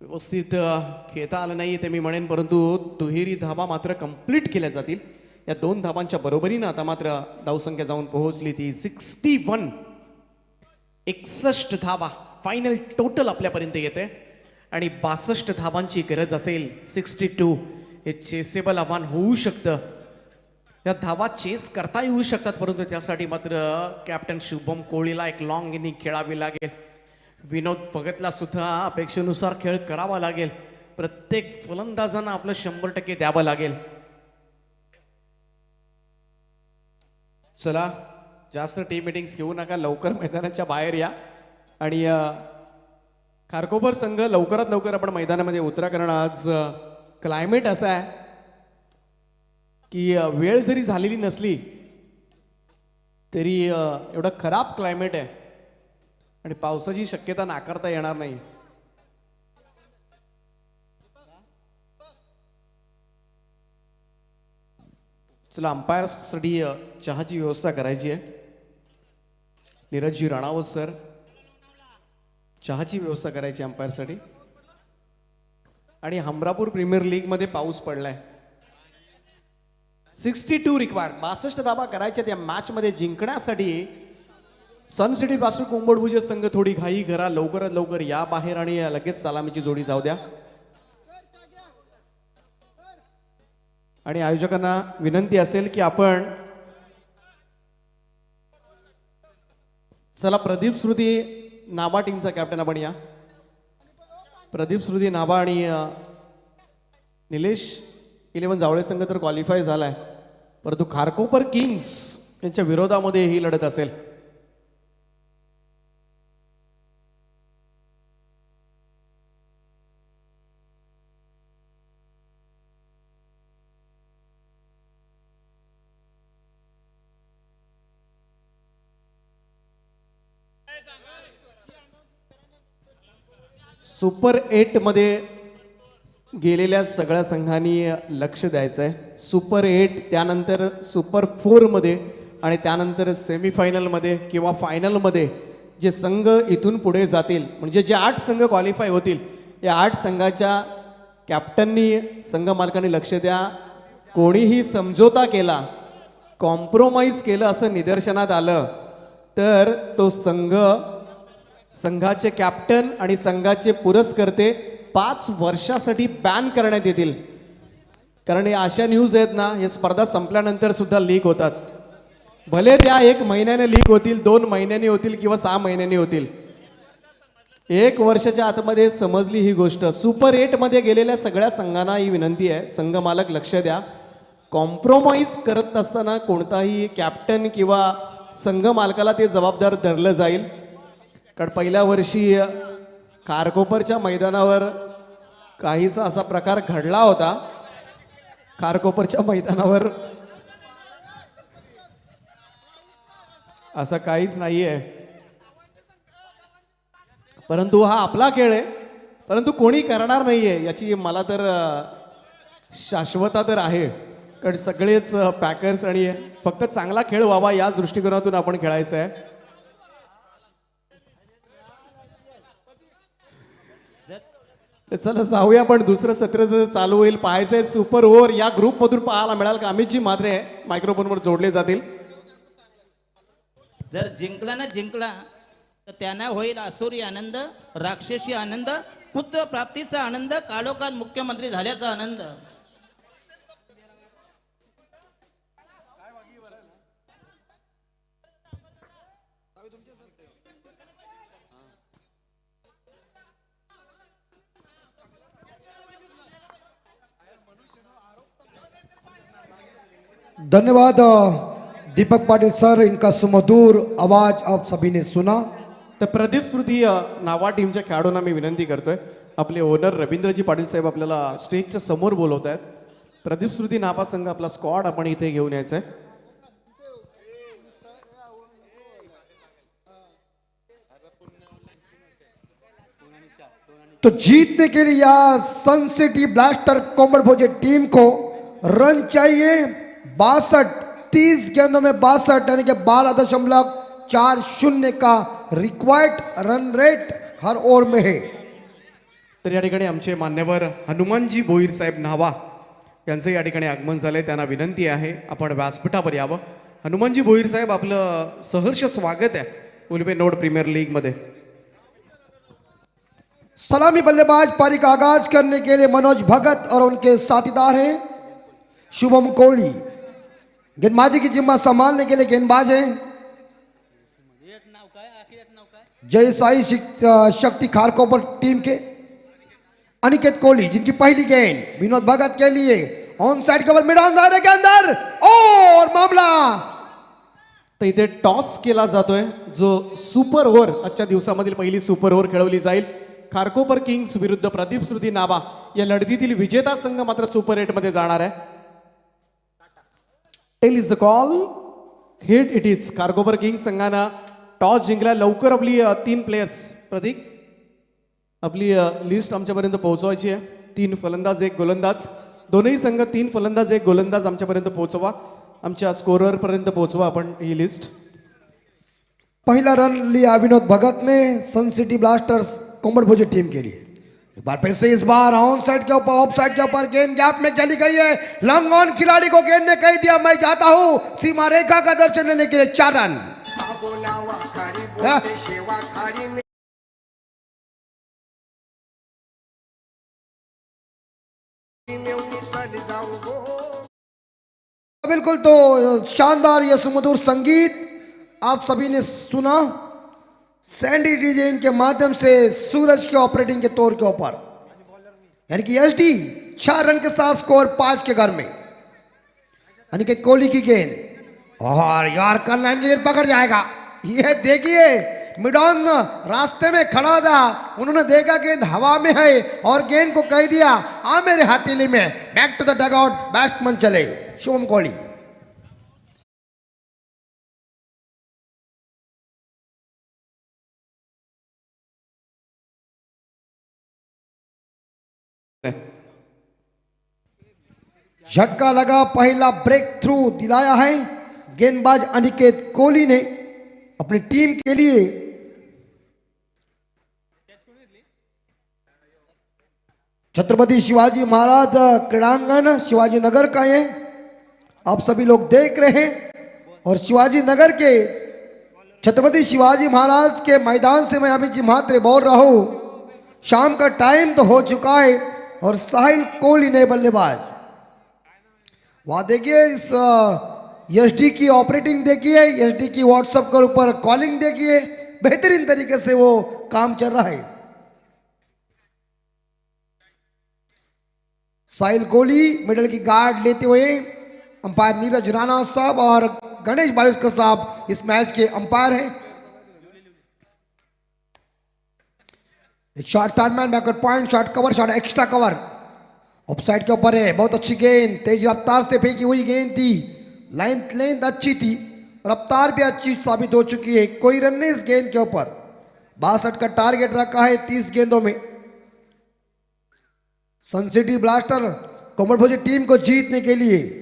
व्यवस्थित खेळता आलं नाही ते मी म्हणेन, परंतु दुहेरी धाबा मात्र कंप्लीट केल्या जातील. या 2 धाबांच्या बरोबरीनं आता मात्र धावसंख्या जाऊन पोहोचली ती 61. 61 धाबा फायनल टोटल आपल्यापर्यंत येते आणि 62 धाबांची गरज असेल. 62 हे चेसेबल आव्हान होऊ शकतं. या धावा चेस करता येऊ शकतात, परंतु त्यासाठी मात्र कॅप्टन शुभम कोहलीला एक लॉंग इनिंग खेळावी लागेल. विनोद भगतला सुद्धा अपेक्षेनुसार खेळ करावा लागेल. प्रत्येक फलंदाजांना आपलं 100% द्यावं लागेल. चला, जास्त टीम मीटिंग्स घेऊ नका, लवकर मैदानाच्या बाहेर या आणि खारकोपर संघ लवकरात लवकर आपण मैदानामध्ये उतरा, कारण आज क्लायमेट असा आहे की वेळ जरी झालेली नसली तरी एवढं खराब क्लायमेट आहे आणि पावसाची शक्यता नाकारता येणार नाही. चला, अंपायर्ससाठी चहाची व्यवस्था करायची आहे. नीरजजी राणावत सर, चहाची व्यवस्था करायची अंपायरसाठी. आणि हमरापूर प्रीमियर लीग मध्ये पाऊस पडलाय. 62 रिक्वायर्ड, 62 धाबा करायच्या त्या मॅच मध्ये जिंकण्यासाठी. सनसिटी ब्लास्टर कोंबडभुज संघ थोडी घाई करा, लवकरात लवकर या बाहेर आणि लगेच सलामीची जोडी जाऊ द्या. आणि आयोजकांना विनंती असेल की आपण चला, प्रदीप स्मृती नाभा टीमचा कॅप्टन आपण या. प्रदीप स्मृती नाभा आणि निलेश 11 जावळे संघ तर क्वालिफाय झालाय, परंतु खारकोपर किंग्स यांच्या विरोधामध्ये ही लढत असेल. सुपर 8 मध्ये गेलेल्या सगळ्या संघांनी लक्ष द्यायचं आहे. सुपर 8 त्यानंतर सुपर 4 मध्ये आणि त्यानंतर सेमीफायनलमध्ये किंवा फायनलमध्ये जे संघ इथून पुढे जातील, म्हणजे जे 8 संघ क्वालिफाय होतील, या 8 संघाच्या कॅप्टननी, संघ मालकांनी लक्ष द्या. कोणीही समझोता केला, कॉम्प्रोमाइज केलं असं निदर्शनात आलं तर तो संघ, संघाचे कॅप्टन आणि संघाचे पुरस्कर्ते 5 वर्षासाठी बॅन करण्यात येतील. कारण हे अशा न्यूज आहेत ना, हे स्पर्धा संपल्यानंतर सुद्धा लीक होतात. भले त्या 1 महिन्याने लीक होतील, 2 महिन्यांनी होतील किंवा 6 महिन्यांनी होतील, 1 वर्षाच्या आतमध्ये समजली ही गोष्ट. सुपर 8 मध्ये गेलेल्या सगळ्या संघांना ही विनंती आहे, संघ मालक लक्ष द्या. कॉम्प्रोमाइज करत असताना कोणताही कॅप्टन किंवा संघ मालकाला ते जबाबदार धरलं जाईल. कारण पहिल्या वर्षी खारकोपरच्या मैदानावर काहीसा असा प्रकार घडला होता. खारकोपरच्या मैदानावर असं काहीच नाहीये, परंतु हा आपला खेळ आहे, परंतु कोणी करणार नाहीये याची मला तर शाश्वता तर आहे. कारण सगळेच पॅकर्स आणि फक्त चांगला खेळ व्हावा या दृष्टिकोनातून आपण खेळायचं आहे. चला जाऊया, पण दुसरं सत्र जर चालू होईल पाहायचंय. सुपर ओव्हर या ग्रुप मधून पाहायला मिळाल का? अमितजी मात्रे मायक्रोफोनवर जोडले जातील. जर जिंकला तर त्यांना होईल असुरी आनंद, राक्षसी आनंद, पुत्र प्राप्तीचा आनंद, कालोखात मुख्यमंत्री झाल्याचा आनंद. धन्यवाद दीपक पाटिल सर, इनका सुमधुर आवाज आप सभी ने सुना। तर प्रदीप स्मृती नावा टीमच्या खेळाडूंना मी विनंती करतोय, आपले ओनर रवींद्रजी पाटील साहेब आपल्याला स्टेजच्या समोर बोलवत आहेत. प्रदीप स्मृती नापा संघ आपला स्क्वॉड आपण इथे घेऊन यायचा आहे. तो जीतने के लिए या सन सिटी ब्लास्टर कोमल भोजे टीम को रन चाहिए 62, 30 गेंदों में 62 यानी कि 12.40 का रिक्वायर्ड रन रेट हर ओवर में है. तर या ठिकाणी आमचे मान्यवर हनुमानजी भोईर साहेब न्हावा यांचं या ठिकाणी आगमन झालंय. त्यांना विनंती आहे आपण व्यासपीठावर यावं. हनुमानजी भोईर साहेब, आपलं सहर्ष स्वागत आहे उल्बे नोड प्रीमियर लीग मध्ये. सलामी बल्लेबाज पारी का आगाज करने के लिए मनोज भगत और उनके साथीदार हैं शुभम कोहली. गेंदबाजी की जिम्मा संभालने के लिए गेंदबाज हैं जय साई शक्ति खारकोपर टीम के अनिकेत कोहली, जिनकी पहली गेंद विनोद भगत के लिए on side cover mid on दायरे के अंदर और मामला. तर इथे टॉस केला जातोय, जो सुपर ओव्हर आजच्या दिवसामधील पहिली सुपर ओव्हर खेळवली जाईल. खारकोपर किंग्स विरुद्ध प्रदीप स्मृती नावा या लढतीतील विजेता संघ मात्र सुपर 8 मध्ये जाणार आहे. Tail is the call, head it is. Kharkopar kings संघानं टॉस जिंकला. लवकर आपली 3 प्लेयर्स, प्रतीक आपली लिस्ट आमच्यापर्यंत पोहोचवायची आहे. 3 फलंदाज 1 गोलंदाज, दोनही संघ 3 फलंदाज 1 गोलंदाज आमच्यापर्यंत पोहोचवा, आमच्या स्कोरर पर्यंत पोहोचवा आपण ही लिस्ट. पहला रन लिया विनोद भगत ने सन सिटी ब्लास्टर्स कोमल भोजे टीम के लिए. एक बार फिर से इस बार ऑन साइड के ऊपर ऑफ साइड के ऊपर गेंद गैप में चली गई है. लॉन्ग ऑन खिलाड़ी को गेंद ने कह दिया मैं जाता हूं सीमा रेखा का दर्शन लेने के लिए. 4 रन. बिल्कुल, तो शानदार यह सुमधुर संगीत आप सभी ने सुना सैंडी डीजे के माध्यम से सूरज के ऑपरेटिंग के तौर के ऊपर, यानी कि एसडी 4 रन के साथ स्कोर 5 के घर में. अनिकेत कोहली की गेंद और यार कल लाइन गेंद पकड़ जाएगा. ये देखिए मिड ऑन रास्ते में खड़ा था, उन्होंने देखा गेंद हवा में है और गेंद को कह दिया आ मेरे हथेली में. Back to the dugout, batsman चले शुभम कोहली. झटका लगा, पहला ब्रेक थ्रू दिलाया है गेंदबाज अनिकेत कोहली ने अपनी टीम के लिए. छत्रपति शिवाजी महाराज क्रीड़ांगन शिवाजी नगर का है, आप सभी लोग देख रहे हैं. और शिवाजी नगर के छत्रपति शिवाजी महाराज के मैदान से मैं अभिजीत म्हात्रे बोल रहा हूं. शाम का टाइम तो हो चुका है और साहिल कोहली ने बल्लेबाज. वहां देखिए इस एसडी की ऑपरेटिंग देखिए, एसडी की व्हाट्सएप के ऊपर कॉलिंग देखिए, बेहतरीन तरीके से वो काम चल रहा है. साहिल कोहली मिडल की गार्ड लेते हुए, अंपायर नीरज राणा साहब और गणेश बाविस्कर साहब इस मैच के अंपायर हैं. एक shot third man backward point, shot cover, shot extra cover offside के ऊपर है. बहुत अच्छी गेंद, तेज रफ्तार से फेंकी हुई गेंद थी, लेंथ अच्छी थी, रफ्तार भी अच्छी साबित हो चुकी है. कोई रन नहीं इस गेंद के ऊपर. 62 का टारगेट रखा है 30 गेंदों में. सन सिटी ब्लास्टर कोमल भोजे टीम को जीतने के लिए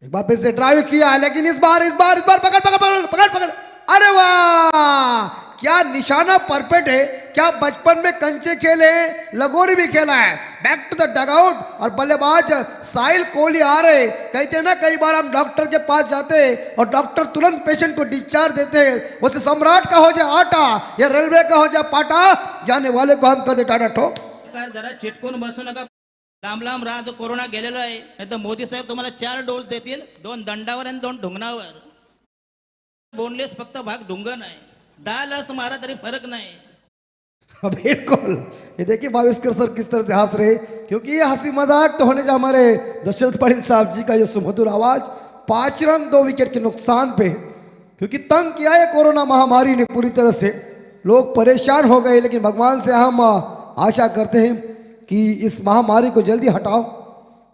एक बार फिर से ड्राइव किया है, लेकिन इस बार पकड़. अरे वाह, क्या निशाना परफेक्ट है. क्या बचपन में कंचे खेले, लगोरी भी खेला है. बैक टू द डगआउट और बल्लेबाज साहिल कोहली आ रहे. कहते हैं ना कई बार हम डॉक्टर के पास जाते हैं और डॉक्टर तुरंत पेशेंट को डिस्चार्ज देते हैं. वैसे सम्राट का हो जाए आटा या रेलवे का हो जाए पाटा, जाने वाले को हम कर दे टाटा ठोक. जरा चिटकून बसू नका. लांब लांब राहा, जो कोरोना गेलेलो आहे. नाही तर मोदी साहेब तुम्हाला 4 डोस देतील, 2 दंडावर आणि 2 ढुंगणावर. बोनलेस फक्त भाग ढुंगण आहे. 10 लस मारा तरी फरक नाही. बिल्कुल, ये देखिए बाविस्कर सर किस तरह से हंस रहे क्योंकि ये हंसी मजाक तो होने जा हमारे दशरथ पाटिल साहब जी का ये सुमधुर आवाज 5 रन 2 विकेट के नुकसान पे, क्योंकि तंग किया है कोरोना महामारी ने पूरी तरह से, लोग परेशान हो गए। लेकिन भगवान से हम आशा करते हैं कि इस महामारी को जल्दी हटाओ।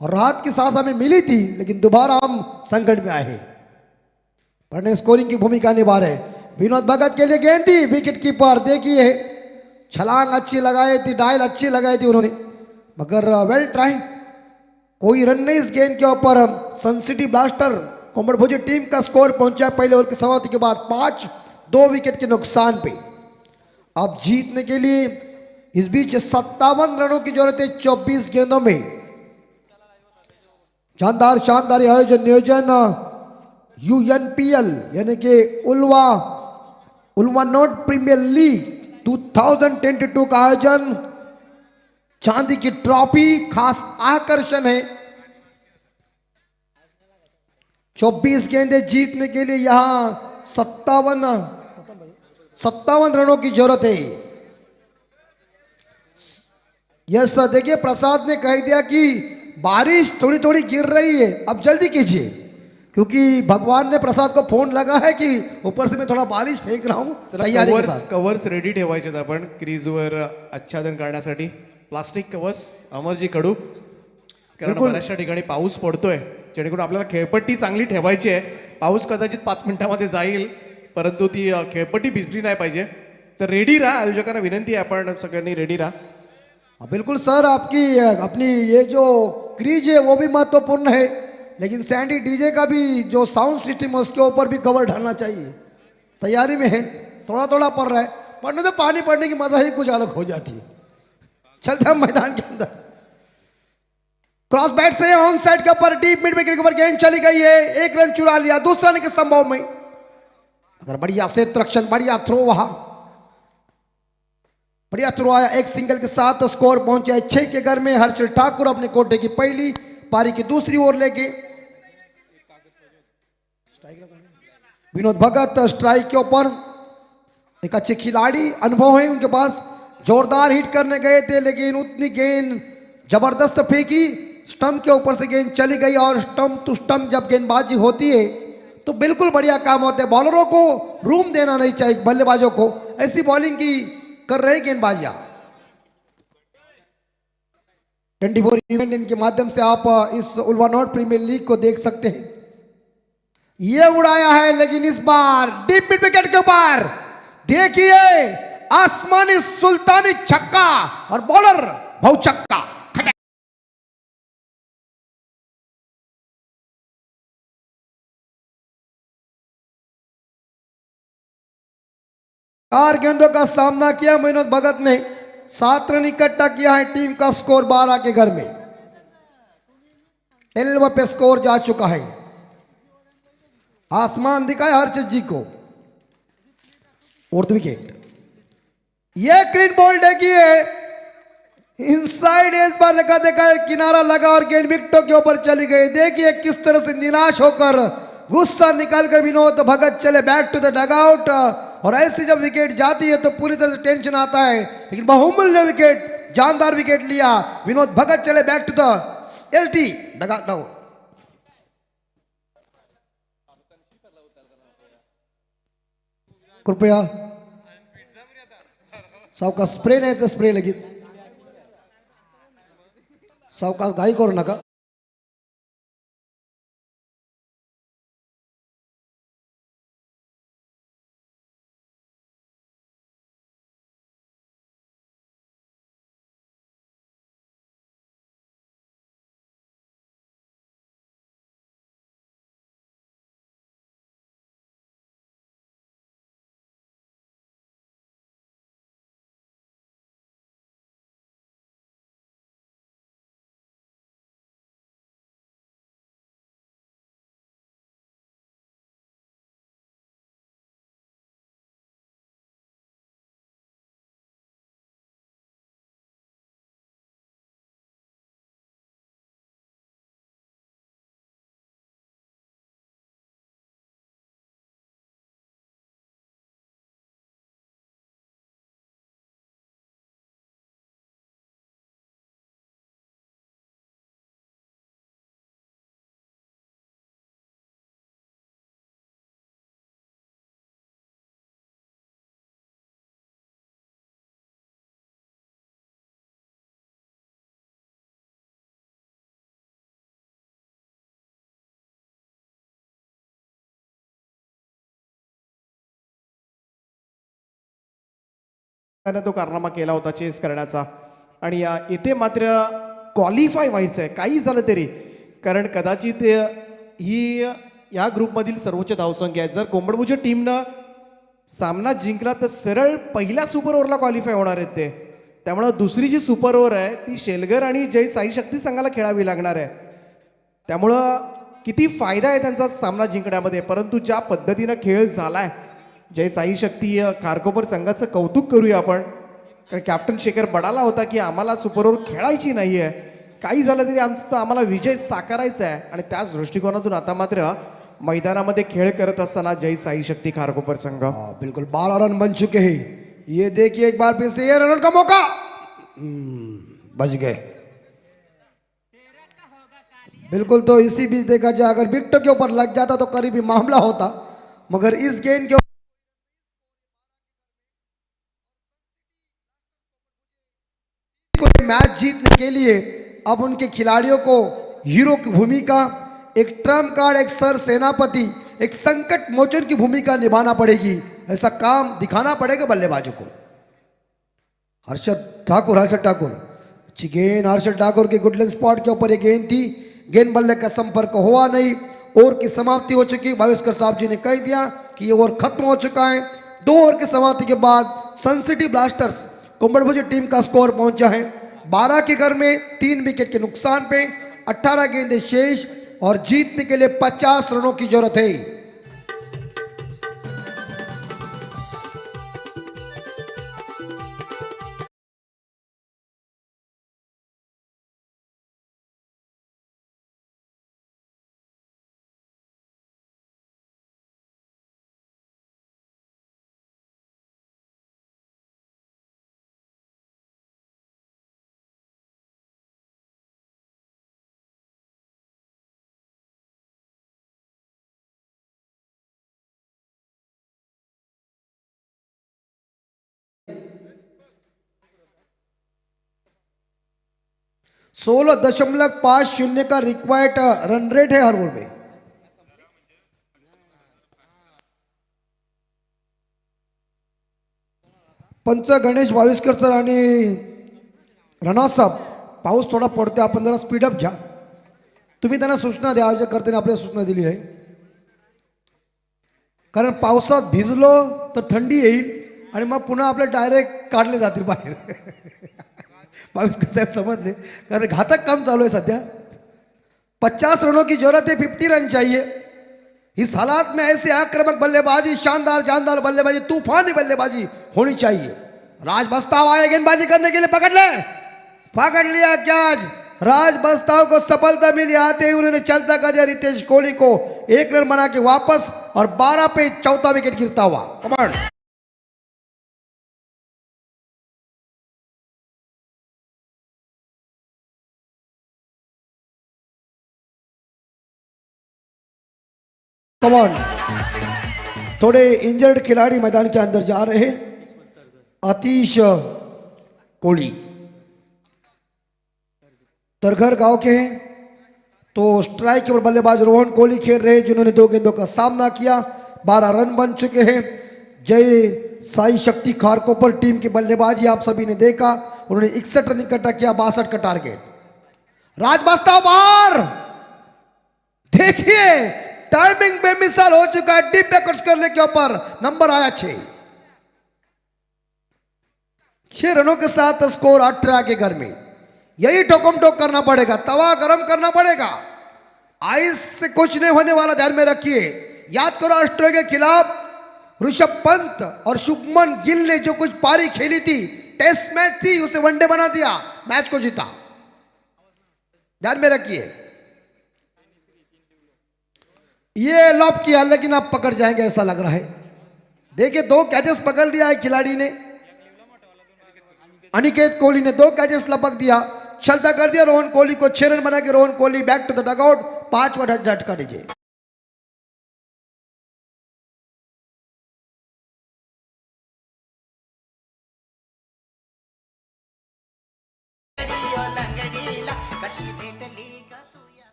और राहत की सांस हमें मिली थी, लेकिन दोबारा हम संकट में आए हैं। पढ़ने स्कोरिंग की भूमिका निभा रहे विनोद भगत के लिए गेंद थी, विकेट कीपर देखिए छलांग अच्छी लगाई थी, डायल अच्छी लगाई थी उन्होंने, मगर वेल ट्राई, कोई रन नहीं इस गेंद के ऊपर। सन सिटी ब्लास्टर कोमड़भुजी टीम का स्कोर पहुंचा पहले ओवर की समाप्ति के बाद 5-2 विकेट के नुकसान पे। अब जीतने के लिए इस बीच 57 रनों की जरूरत है 24 गेंदों में। शानदार शानदार आयोजन नियोजन UNPL यानी कि उल्वा नॉट प्रीमियर लीग 2022 का आयोजन, चांदी की ट्रॉफी खास आकर्षण है। 24 गेंदें जीतने के लिए यहां 57 रनों की जरूरत है। यस देखिए, प्रसाद ने कह दिया कि बारिश थोड़ी थोड़ी गिर रही है, अब जल्दी कीजिए, क्योंकि भगवान ने प्रसाद को फोन लगा है कि ऊपर से मैं थोड़ा बारिश फेंक रहा हूं तैयारी के साथ। कवर्स रेडी ठेवायचे आपण क्रीजवर आच्छादन करण्यासाठी प्लास्टिक कवर्स अमरजी कडू, कारण बिलकुल. बऱ्याचशा ठिकाणी पाऊस पडतोय, जेणेकरून आपल्याला खेळपट्टी चांगली ठेवायची आहे. पाऊस कदाचित 5 मिनिटांमध्ये जाईल, परंतु ती खेळपट्टी भिजली नाही पाहिजे. तर रेडी राहा, आयोजकांना विनंती आहे आपण सगळ्यांनी रेडी राहा. बिल्कुल सर, आपकी अपनी ये जो क्रीज है वो भी महत्वपूर्ण है, लेकिन सैंडी डीजे का भी जो साउंड सिस्टम है उसके ऊपर भी कवर डालना चाहिए। तैयारी में है, थोड़ा थोड़ा पड़ रहा है, पड़ने तो पानी पड़ने की मजा ही कुछ अलग हो जाती है। चलते हम मैदान के अंदर, क्रॉस बैट से ऑन साइड के ऊपर डीप मिड विकेट के ऊपर गेंद चली गई है, 1 रन चुरा लिया, दूसरा रन के संभव में। अगर बढ़िया सेत रक्षण, बढ़िया थ्रो, वहां बढ़िया थ्रो आया, एक सिंगल के साथ स्कोर पहुंचा है 6 के घर में। हर्षल ठाकुर अपने कोटे की पहली पारी की दूसरी ओर लेके, विनोद भगत स्ट्राइक के ऊपर, एक अच्छे खिलाड़ी, अनुभव है उनके पास, जोरदार हिट करने गए थे, लेकिन उतनी गेंद जबरदस्त फेंकी, स्टंप के ऊपर से गेंद चली गई। और स्टंप टू स्टंप जब गेंदबाजी होती है तो बिल्कुल बढ़िया काम होता है। बॉलरों को रूम देना नहीं चाहिए, बल्लेबाजों को ऐसी बॉलिंग की कर रहे गेंदबाजियां। 24 इवेंट इनके माध्यम से आप इस उल्वा नॉट प्रीमियर लीग को देख सकते हैं। ये उड़ाया है, लेकिन इस बार डीप मिड विकेट के ऊपर देखिए आसमानी सुल्तानी छक्का और बॉलर बहु छक्का। 4 गेंदों का सामना किया विनोद भगत ने, 7 रन इकट्ठा किया है, टीम का स्कोर 12 के घर में, 11 पे स्कोर जा चुका है। आसमान दिखाए हर्षित जी को, फोर्थ विकेट। ये क्लीन बॉल देखिए, इनसाइड एज बार देखा किनारा लगा और गेंद विकेटों के ऊपर चली गई। देखिए किस तरह से निराश होकर, गुस्सा निकालकर विनोद भगत चले बैक टू द डगआउट। और ऐसी जब विकेट जाती है तो पूरी तरह से टेंशन आता है, लेकिन बहुमूल्य विकेट, जानदार विकेट लिया विनोद भगत, चले back to the LT dugout. कृपया सावकाश, स्प्रे न्यायचं, स्प्रे लगेच, सावकाश, घाई करू नका। त्याने तो कारनामा केला होता चेस करण्याचा. आणि इथे मात्र क्वालिफाय व्हायचं आहे काही झालं तरी, कारण कदाचित ही या ग्रुपमधील सर्वोच्च धावसंख्या आहे. जर कोंबडमुजे टीमनं सामना जिंकला तर सरळ पहिल्या सुपर ओव्हरला क्वालिफाय होणार आहेत ते. त्यामुळं दुसरी जी सुपर ओव्हर आहे ती शेलगर आणि जय साई शक्ती संघाला खेळावी लागणार आहे. त्यामुळं किती फायदा आहे त्यांचा सामना जिंकण्यामध्ये. परंतु ज्या पद्धतीनं खेळ झालाय जय साई शक्ती खारकोपर संघाचं कौतुक करूया आपण, कारण कॅप्टन शेखर बडाला होता की आम्हाला सुपर ओव्हर खेळायची नाही आहे, काही झालं तरी आम्हाला विजय साकारायचा आहे. आणि त्याच दृष्टिकोनातून आता मात्र मैदानामध्ये खेळ करत असताना जय साई शक्ती खारकोपर संघ बिल्कुल 12 रन बन चुके हैं. ये देखिए एक बार फिर से ये रन का मौका, बच गए बिल्कुल. तो इसी बीच देखा जाए अगर विकेट के ऊपर लग जाता तो करीबी मामला होता, मगर इस गेंद के मैच जीतने के लिए अब उनके खिलाड़ियों को हीरो की भूमिका, एक ट्रम्प कार्ड, एक सर सेनापति, एक संकट मोचन की भूमिका निभाना पड़ेगी. ऐसा काम दिखाना पड़ेगा बल्लेबाजों को. हर्षद ठाकुर अच्छी गेंद हर्षद ठाकुर की गुडलैंड स्पॉट के ऊपर एक गेंद थी, गेंद बल्ले का संपर्क हुआ नहीं. ओवर की समाप्ति हो चुकी. भावेशकर साहब जी ने कह दिया कि ये ओवर खत्म हो चुका है. 2 ओवर की समाप्ति के बाद सन सिटी ब्लास्टर्स कोंबड़भुज टीम का स्कोर पहुंचा है 12 के घर में 3 विकेट के नुकसान पे. 18 गेंदें शेष और जीतने के लिए 50 रनों की जरूरत है. $16.50 का रिक्वायर्ड रन रेट है हर ओवर में. पंच गणेश भाविस्कर सर आणि राणा साहेब, पाऊस थोडा पडतोय, आपण जरा स्पीडअप घ्या. तुम्ही त्यांना सूचना द्या, आयोजकर्त्याने आपल्याला सूचना दिली आहे. कारण पावसात भिजलो तर थंडी येईल आणि मग पुन्हा आपले डायरेक्ट काढले जातील बाहेर. भाविस्कर साहब समझ लें, कारण घातक काम चालू है सध्या. 50 रनों की जरूरत है, 50 रन चाहिए. इस हालात में ऐसे आक्रामक बल्लेबाजी, शानदार जानदार बल्लेबाजी, तूफानी बल्लेबाजी होनी चाहिए. राज बस्ताव आए गेंदबाजी करने के लिए, पकड़ लिया कैच. राज बस्ताव को सफलता मिली. आते ही उन्होंने चलता कर दिया रितेश कोहली को 1 रन बना के वापस, और 12 पे चौथा विकेट गिरता हुआ. कमांड कमान. थोड़े इंजर्ड खिलाड़ी मैदान के अंदर जा रहे हैं. आतिश कोहली तरघर गांव के हैं, तो स्ट्राइक के बल्लेबाज रोहन कोहली खेल रहे हैं, जिन्होंने 2 गेंदों का सामना किया. 12 रन बन चुके हैं. जय साई शक्ति खारकोपर टीम की बल्लेबाजी आप सभी ने देखा, उन्होंने 61 रन इकट्ठा किया, 62 का टारगेट. राज बस्ताव बाहर. देखिए टाइमिंग बेमिसाल हो चुका है. डीप बैकवर्ड्स करने के ऊपर नंबर आया 6 रनों के साथ स्कोर 18 के घर में. यही ठोकम ठोक करना पड़ेगा, तवा गरम करना पड़ेगा. आइस से कुछ नहीं होने वाला, ध्यान में रखिए. याद करो ऑस्ट्रेलिया के खिलाफ ऋषभ पंत और शुभमन गिल ने जो कुछ पारी खेली थी, टेस्ट मैच थी, उसे वनडे बना दिया, मैच को जीता. ध्यान में रखिए. ये लॉप किया, लेकिन आप पकड़ जाएंगे ऐसा लग रहा है. देखिए 2 कैचेस पकड़ लिया है खिलाड़ी ने. अनिकेत कोहली ने 2 कैचेस लपक दिया, छलता कर दिया रोहन कोहली को. 6 रन बना के Rohan Kohli back to the dugout. 5वां झटका दीजिए.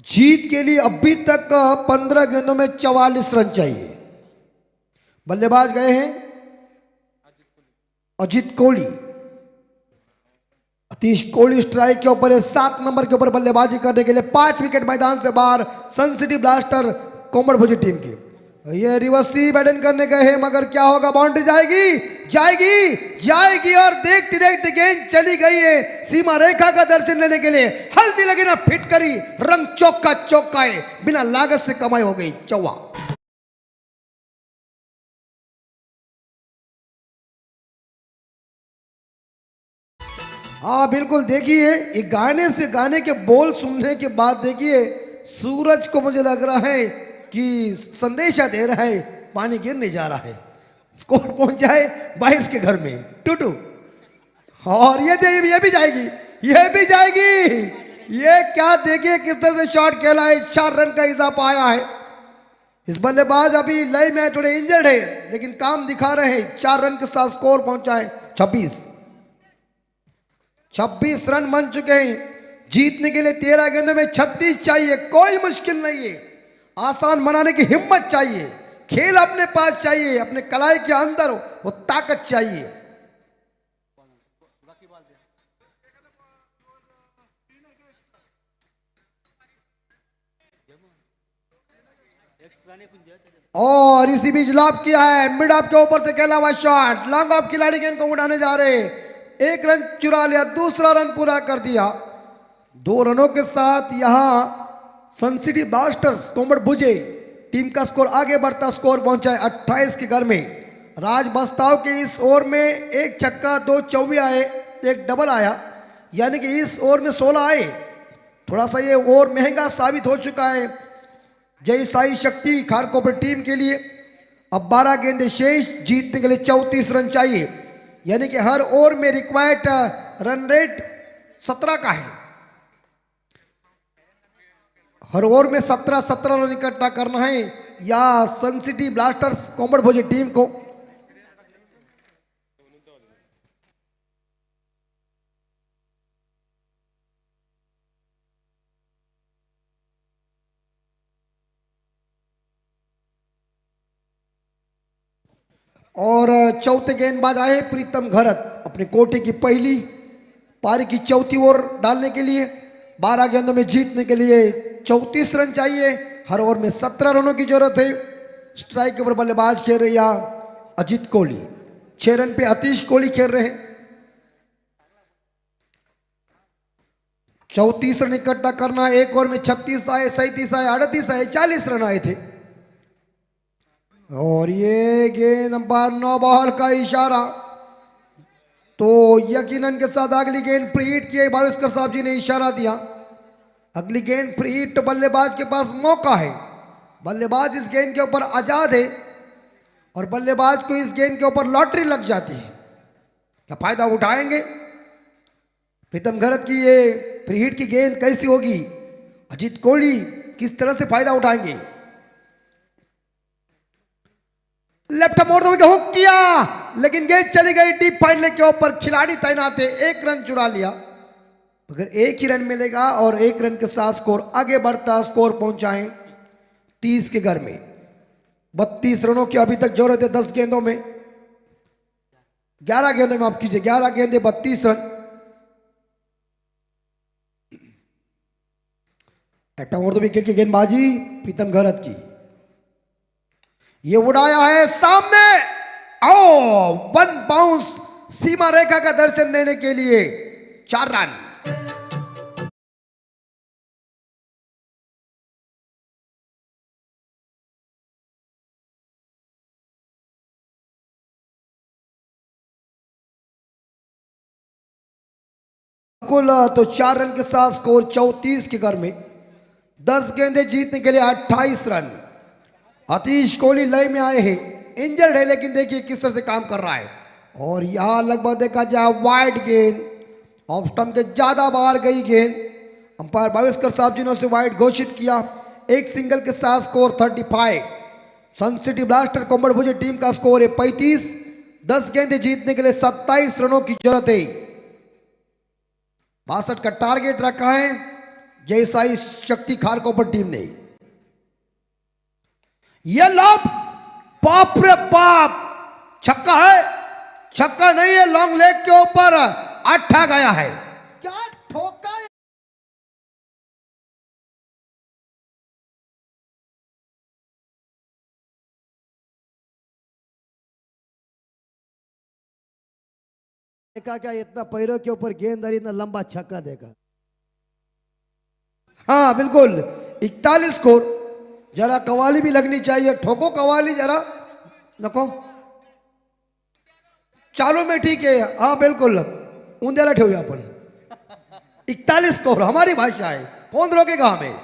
जीत के लिए अभी तक 15 गेंदों में 44 रन चाहिए. बल्लेबाज गए हैं अजीत कोहली। अतीश कोहली स्ट्राइक के ऊपर है, 7 नंबर के ऊपर बल्लेबाजी करने के लिए 5 विकेट मैदान से बाहर सन सिटी ब्लास्टर कोमड़भुजी टीम की। ये रिवर्सी बैटिंग करने गए हैं मगर क्या होगा, बाउंड्री जाएगी जाएगी जाएगी और देखते देखते गेंद चली गई है सीमा रेखा का दर्शन लेने के लिए। हल्दी लगी ना फिटकरी, रंग चौका चौकाए, बिना लागत से कमाई हो गई चौवा। हाँ बिल्कुल, देखिए ये गाने के बोल सुनने के बाद देखिए सूरज को मुझे लग रहा है कि संदेशा दे रहा है पानी गिरने जा रहा है, स्कोर पहुंच जाए 22 के घर में 2-2। और ये भी जाएगी, ये भी जाएगी। ये क्या देखिए किस तरह से शॉट खेला है, 4 रन का इजाफा आया है। इस बल्लेबाज अभी लय में थोड़े इंजर्ड है लेकिन काम दिखा रहे हैं। 4 रन के साथ स्कोर पहुंचा है 26 रन बन चुके हैं। जीतने के लिए 13 गेंदों में 36 चाहिए, कोई मुश्किल नहीं है। आसान बनाने की हिम्मत चाहिए, खेल अपने पास चाहिए, अपने कलाई के अंदर वो ताकत चाहिए। और इसी बीच लॉब किया है, मिड ऑफ के ऊपर से खेला हुआ शॉट, लॉन्ग ऑफ खिलाड़ी गेंद को उड़ाने जा रहे, 1 रन चुरा लिया, दूसरा रन पूरा कर दिया। 2 रनों के साथ यहां सन सिटी ब्लास्टर्स कोमड़भुजी टीम का स्कोर आगे बढ़ता, स्कोर पहुंचा है 28 के घर में। राज बस्ताव के इस ओवर में 1 छक्का 2 चौवे आए, 1 डबल आया, यानी कि इस ओवर में 16 आए। थोड़ा सा ये ओवर महंगा साबित हो चुका है जय साई शक्ति खारकोपर टीम के लिए। अब 12 गेंदें शेष, जीतने के लिए 34 रन चाहिए, यानी कि हर ओवर में रिक्वायर्ड रन रेट 17 का है। हर ओवर में 17 रन इकट्ठा करना है या सन सिटी ब्लास्टर्स कोमड़भुजी टीम को। और चौथे गेंदबाज आए प्रीतम घरत, अपने कोटे की पहली पारी की चौथी ओवर डालने के लिए। 12 गेंदों में जीतने के लिए 34 रन चाहिए, हर ओवर में 17 रनों की जरूरत है। स्ट्राइक के ऊपर बल्लेबाज खेल रहे हैं अजीत कोहली, 6 रन पे अतीश कोहली खेल रहे हैं। 34 रन इकट्ठा करना, 1 ओवर में 36 आए, 37 आए, 38 आए, 40 रन आए थे। और ये गेंद अंपायर 9 बॉल का इशारा, तो यकीनन के साथ अगली गेंद प्रीहिट की, भावेशकर साहब जी ने इशारा दिया। अगली गेंद प्रीहिट, बल्लेबाज के पास मौका है, बल्लेबाज इस गेंद के ऊपर आजाद है और बल्लेबाज को इस गेंद के ऊपर लॉटरी लग जाती है, क्या फायदा उठाएंगे? प्रीतम घरत की ये प्रीहिट की गेंद कैसी होगी, अजीत कोहली किस तरह से फायदा उठाएंगे? लेफ्ट मोड़ दो, हुक किया लेकिन गेंद चली गई डीप फाइन लेग के ऊपर, खिलाड़ी तैनात है, 1 रन चुरा लिया। अगर 1 ही रन मिलेगा और 1 रन के साथ स्कोर आगे बढ़ता, स्कोर पहुंचा है 30 के घर में। 32 रनों की अभी तक जरूरत है 10 गेंदों में, 11 गेंदों में आप कीजिए, 11 गेंदे 32 रन। विकेट की गेंदबाजी प्रीतम घरत की, ये उड़ाया है सामने, ओ 1 बाउंस सीमा रेखा का दर्शन देने के लिए 4 रन। कुल तो 4 रन के साथ स्कोर 34 के घर में। 10 गेंदें जीतने के लिए 28 रन। अतीश कोहली लय में आए हैं, इंजर्ड है लेकिन देखिए किस तरह से काम कर रहा है। और यहां लगभग देखा जाए वाइड गेंद, ऑफ स्टंप के ज्यादा बाहर गई गेंद, अंपायर भावेशकर साहब जी ने उसे वाइड घोषित किया। 1 सिंगल के साथ स्कोर 35। सन सिटी ब्लास्टर कोमड़भुजी टीम का स्कोर है 35। 10 गेंदें जीतने के लिए 27 रनों की जरूरत है। 62 का टारगेट रखा है जय साई शक्ति खारकोपर टीम ने। यह लॉब, बाप रे बाप, छक्का है, छक्का नहीं है, लॉन्ग लेग के ऊपर अट्ठा गया है। क्या ठोका है? देखा क्या इतना पैरों के ऊपर गेंद और इतना लंबा छक्का देखा। हाँ बिल्कुल 41 स्कोर। जरा कवाली भी लगनी चाहिए, ठोको कवाली जरा। नको चालू में ठीक है। हाँ बिल्कुल उंदेला ठेवूया आपण। 41 स्कोर हमारी भाषा है, कौन रोकेगा हमें।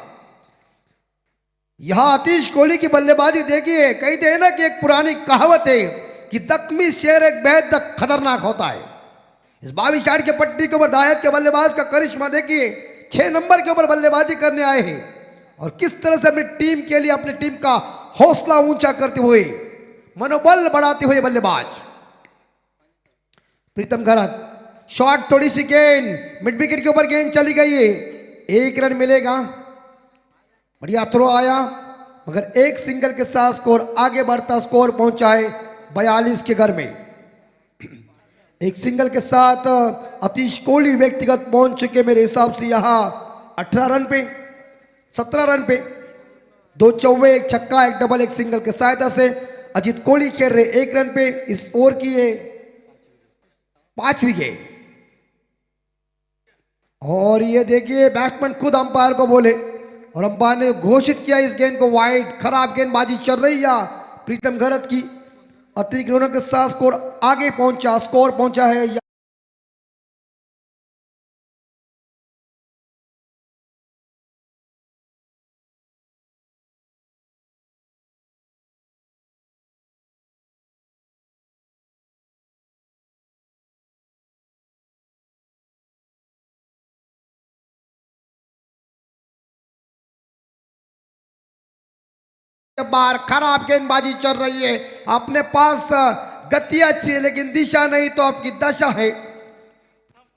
यहां आतिश कोहली की बल्लेबाजी देखिए। कहते हैं ना कि एक पुरानी कहावत है कि जख्मी शेर एक बेहद खतरनाक होता है। इस 22 यार्ड के पट्टी के ऊपर दायत के बल्लेबाज का करिश्मा देखिए। 6 नंबर के ऊपर बल्लेबाजी करने आए हैं और किस तरह से अपनी टीम के लिए अपनी टीम का हौसला ऊंचा करते हुए, मनोबल बढ़ाते हुए बल्लेबाज प्रीतम घरत। शॉट थोड़ी सी गेंद मिड विकेट के ऊपर गेंद चली गई है। 1 रन मिलेगा। बढ़िया थ्रो आया मगर एक सिंगल के साथ स्कोर आगे बढ़ता, स्कोर पहुंचा है 42 के घर में। एक सिंगल के साथ आतिश कोहली व्यक्तिगत पहुंच चुके मेरे हिसाब से यहां 18 रन पे, 17 रन पे। 2 चौवे, 1 छक्का, 1 डबल, 1 सिंगल के सहायता से अजीत कोहली खेल रहे 1 रन पे। इस ओवर की है 5 विकेट। और ये देखिए बैट्समैन खुद अंपायर को बोले और अंपायर ने घोषित किया इस गेंद को वाइड। खराब गेंदबाजी चल रही है प्रीतम घरत की। अतिरिक्त रनों के साथ स्कोर आगे पहुंचा, स्कोर पहुंचा है बार। खराब गेंदबाजी चल रही है। अपने पास गति अच्छी है लेकिन दिशा नहीं तो आपकी दशा है।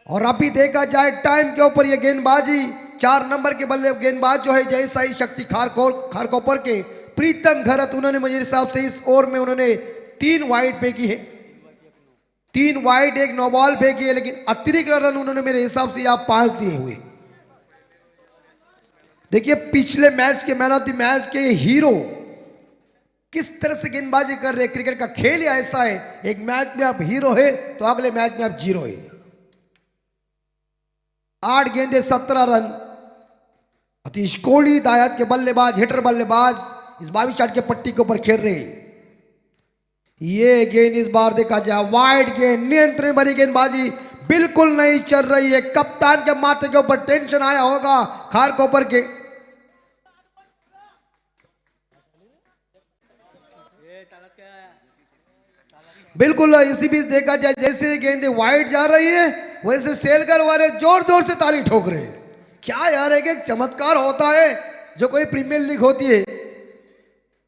और अभी देखा जाए टाइम के ऊपर ये गेंदबाजी 4 नंबर के बल्ले गेंदबाज जो है जैसा ही शक्ति खारकोपर के प्रीतम घरत, उन्होंने मुझे हिसाब से इस ओवर में उन्होंने 3 वाइड फेंकी है। 3 वाइड 1 नो बॉल फेंकी है लेकिन अतिरिक्त रन उन्होंने मेरे हिसाब से यहाँ 5 दिए हुए। देखिए पिछले मैच के मैन ऑफ द मैच के हीरो किस तरह से गेंदबाजी कर रहे। क्रिकेट का खेल ही ऐसा है, एक मैच में आप हीरो है तो अगले मैच में आप जीरो है। 8 गेंदे 17 रन। आतिश कोहली दायत के बल्लेबाज, हिटर बल्लेबाज इस 22 यार्ड के पट्टी के ऊपर खेल रहे। ये गेंद इस बार देखा जाए वाइड गेंद, नियंत्रण भरी गेंदबाजी बिल्कुल नहीं चल रही है। कप्तान के माथे के ऊपर टेंशन आया होगा खारकोपर के। बिल्कुल इसी बीच देखा जाए जैसे गेंदे वाइड जा रही है वैसे सेलकर वाले जोर जोर से ताली ठोक रहे हैं। क्या यार एक चमत्कार होता है जो कोई प्रीमियर लीग होती है।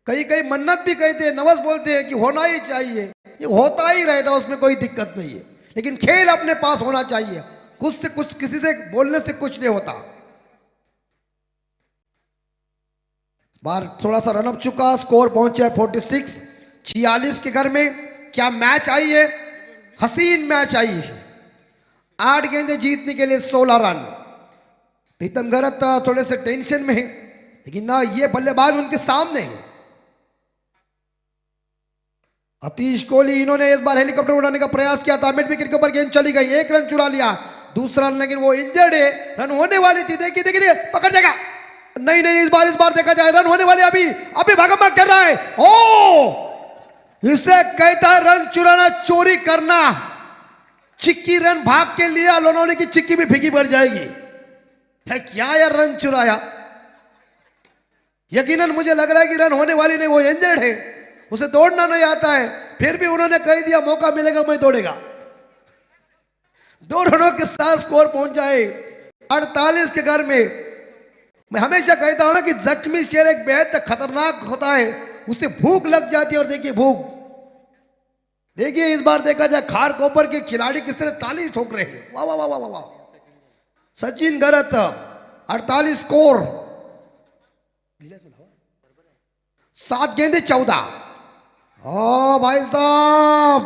कई कई मन्नत भी कहते हैं, नवस बोलते हैं कि होना ही चाहिए, ये होता ही रहता, उसमें कोई दिक्कत नहीं है। लेकिन खेल अपने पास होना चाहिए, कुछ से कुछ, किसी से बोलने से कुछ नहीं होता। बार थोड़ा सा रनअप चुका, स्कोर पहुंचा है 46। 46 के घर में क्या मैच आई है, हसीन मैच आई है। 8 गेंदें जीतने के लिए 16 रन। प्रीतम घरत थोड़े से टेंशन में है लेकिन ना ये बल्लेबाज उनके सामने है। आतिश कोहली इन्होंने इस बार हेलीकॉप्टर उड़ाने का प्रयास किया था, मिड विकेट के ऊपर गेंद चली गई, 1 रन चुरा लिया। दूसरा रन लेकिन वो इंजर्ड है, रन होने वाली थी। देखिए देखिए देखिए पकड़ जाएगा। नहीं नहीं इस बार देखा जाए रन होने वाले। अभी भागम भाग कर रहा है। ओ इसे कहता है रन चुराना, चोरी करना। चिक्की रन भाग के लिया, लोनौली की चिक्की भी फीकी पड़ जाएगी। है क्या यार रन चुराया। यकीनन मुझे लग रहा है कि रन होने वाली नहीं, वो इंजर्ड है, उसे दौड़ना नहीं आता है। फिर भी उन्होंने कह दिया मौका मिलेगा मैं दौड़ेगा। 2 रनों के साथ स्कोर पहुंच जाए 48 के घर में। मैं हमेशा कहता हूं ना कि जख्मी शेर एक बेहद खतरनाक होता है, उसे भूख लग जाती है। और देखिए भूख, देखिए इस बार देखा जाए खारकोपर के खिलाड़ी किस तरह ताली ठोक रहे हैं। वाह वाह वाह वाह वाह। सचिन घरत 48 स्कोर, 7 गेंदे 14। ओ भाई साहब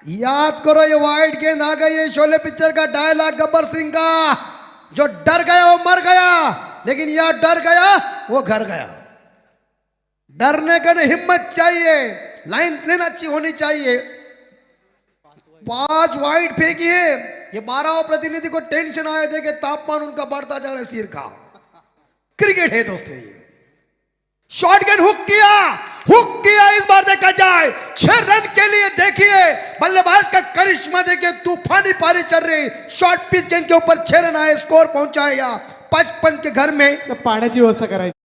याद करो ये वाइट गेंद आ गई है, शोले पिक्चर का डायलॉग गब्बर सिंह का, जो डर गया वो मर गया, लेकिन यह डर गया वो घर गया। डरने का नहीं, हिम्मत चाहिए, लाइन लेना अच्छी होनी चाहिए। 5 वाइड फेंकी है, ये 12 प्रतिनिधि को टेंशन आया थे कि तापमान उनका बढ़ता जा रहा है सिर का। क्रिकेट है दोस्तों ये। शॉर्ट गेंद हुक किया इस बार देखा जाए 6 रन के लिए। देखिए बल्लेबाज का करिश्मा देखिए, तूफानी पारी चल रही, शॉर्ट पिच गेंद के ऊपर 6 रन आए, स्कोर पहुंचाया 55 के घर में। पाण्याची व्यवस्था करायची।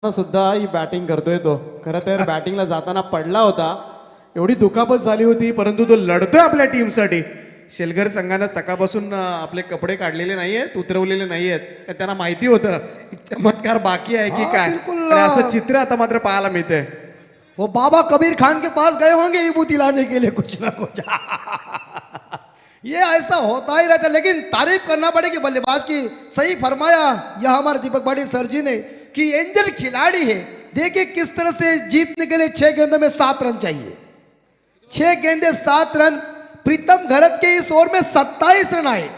सुद्धा ही बॅटिंग करतोय तो, खरं तर बॅटिंगला जाताना पडला होता, एवढी दुखापत झाली होती, परंतु तो लढतोय आपल्या टीमसाठी। शेलगर संघानं सकाळपासून आपले कपडे काढलेले नाहीयेत, उतरवलेले नाहीयेत, त्यांना माहिती होतं चमत्कार बाकी आहे की काय, बिल्कुल। आणि असं चित्र आता मात्र पाहायला मिळते। वो बाबा कबीर खान के पास गए होंगे ईबू दिलाने के लिए कुछ ना कुछ। ये ऐसा होता ही रहता है, लेकिन तारीफ करना पड़ेगी बल्लेबाज की। सही फरमाया यह हमारे दीपक बाड़ी सर जी ने कि इंजन खिलाड़ी है। देखिए किस तरह से जीतने के लिए 6 गेंदों में 7 रन चाहिए, 6 गेंदे 7 रन। प्रीतम घरत के इस ओवर में 27 रन आए।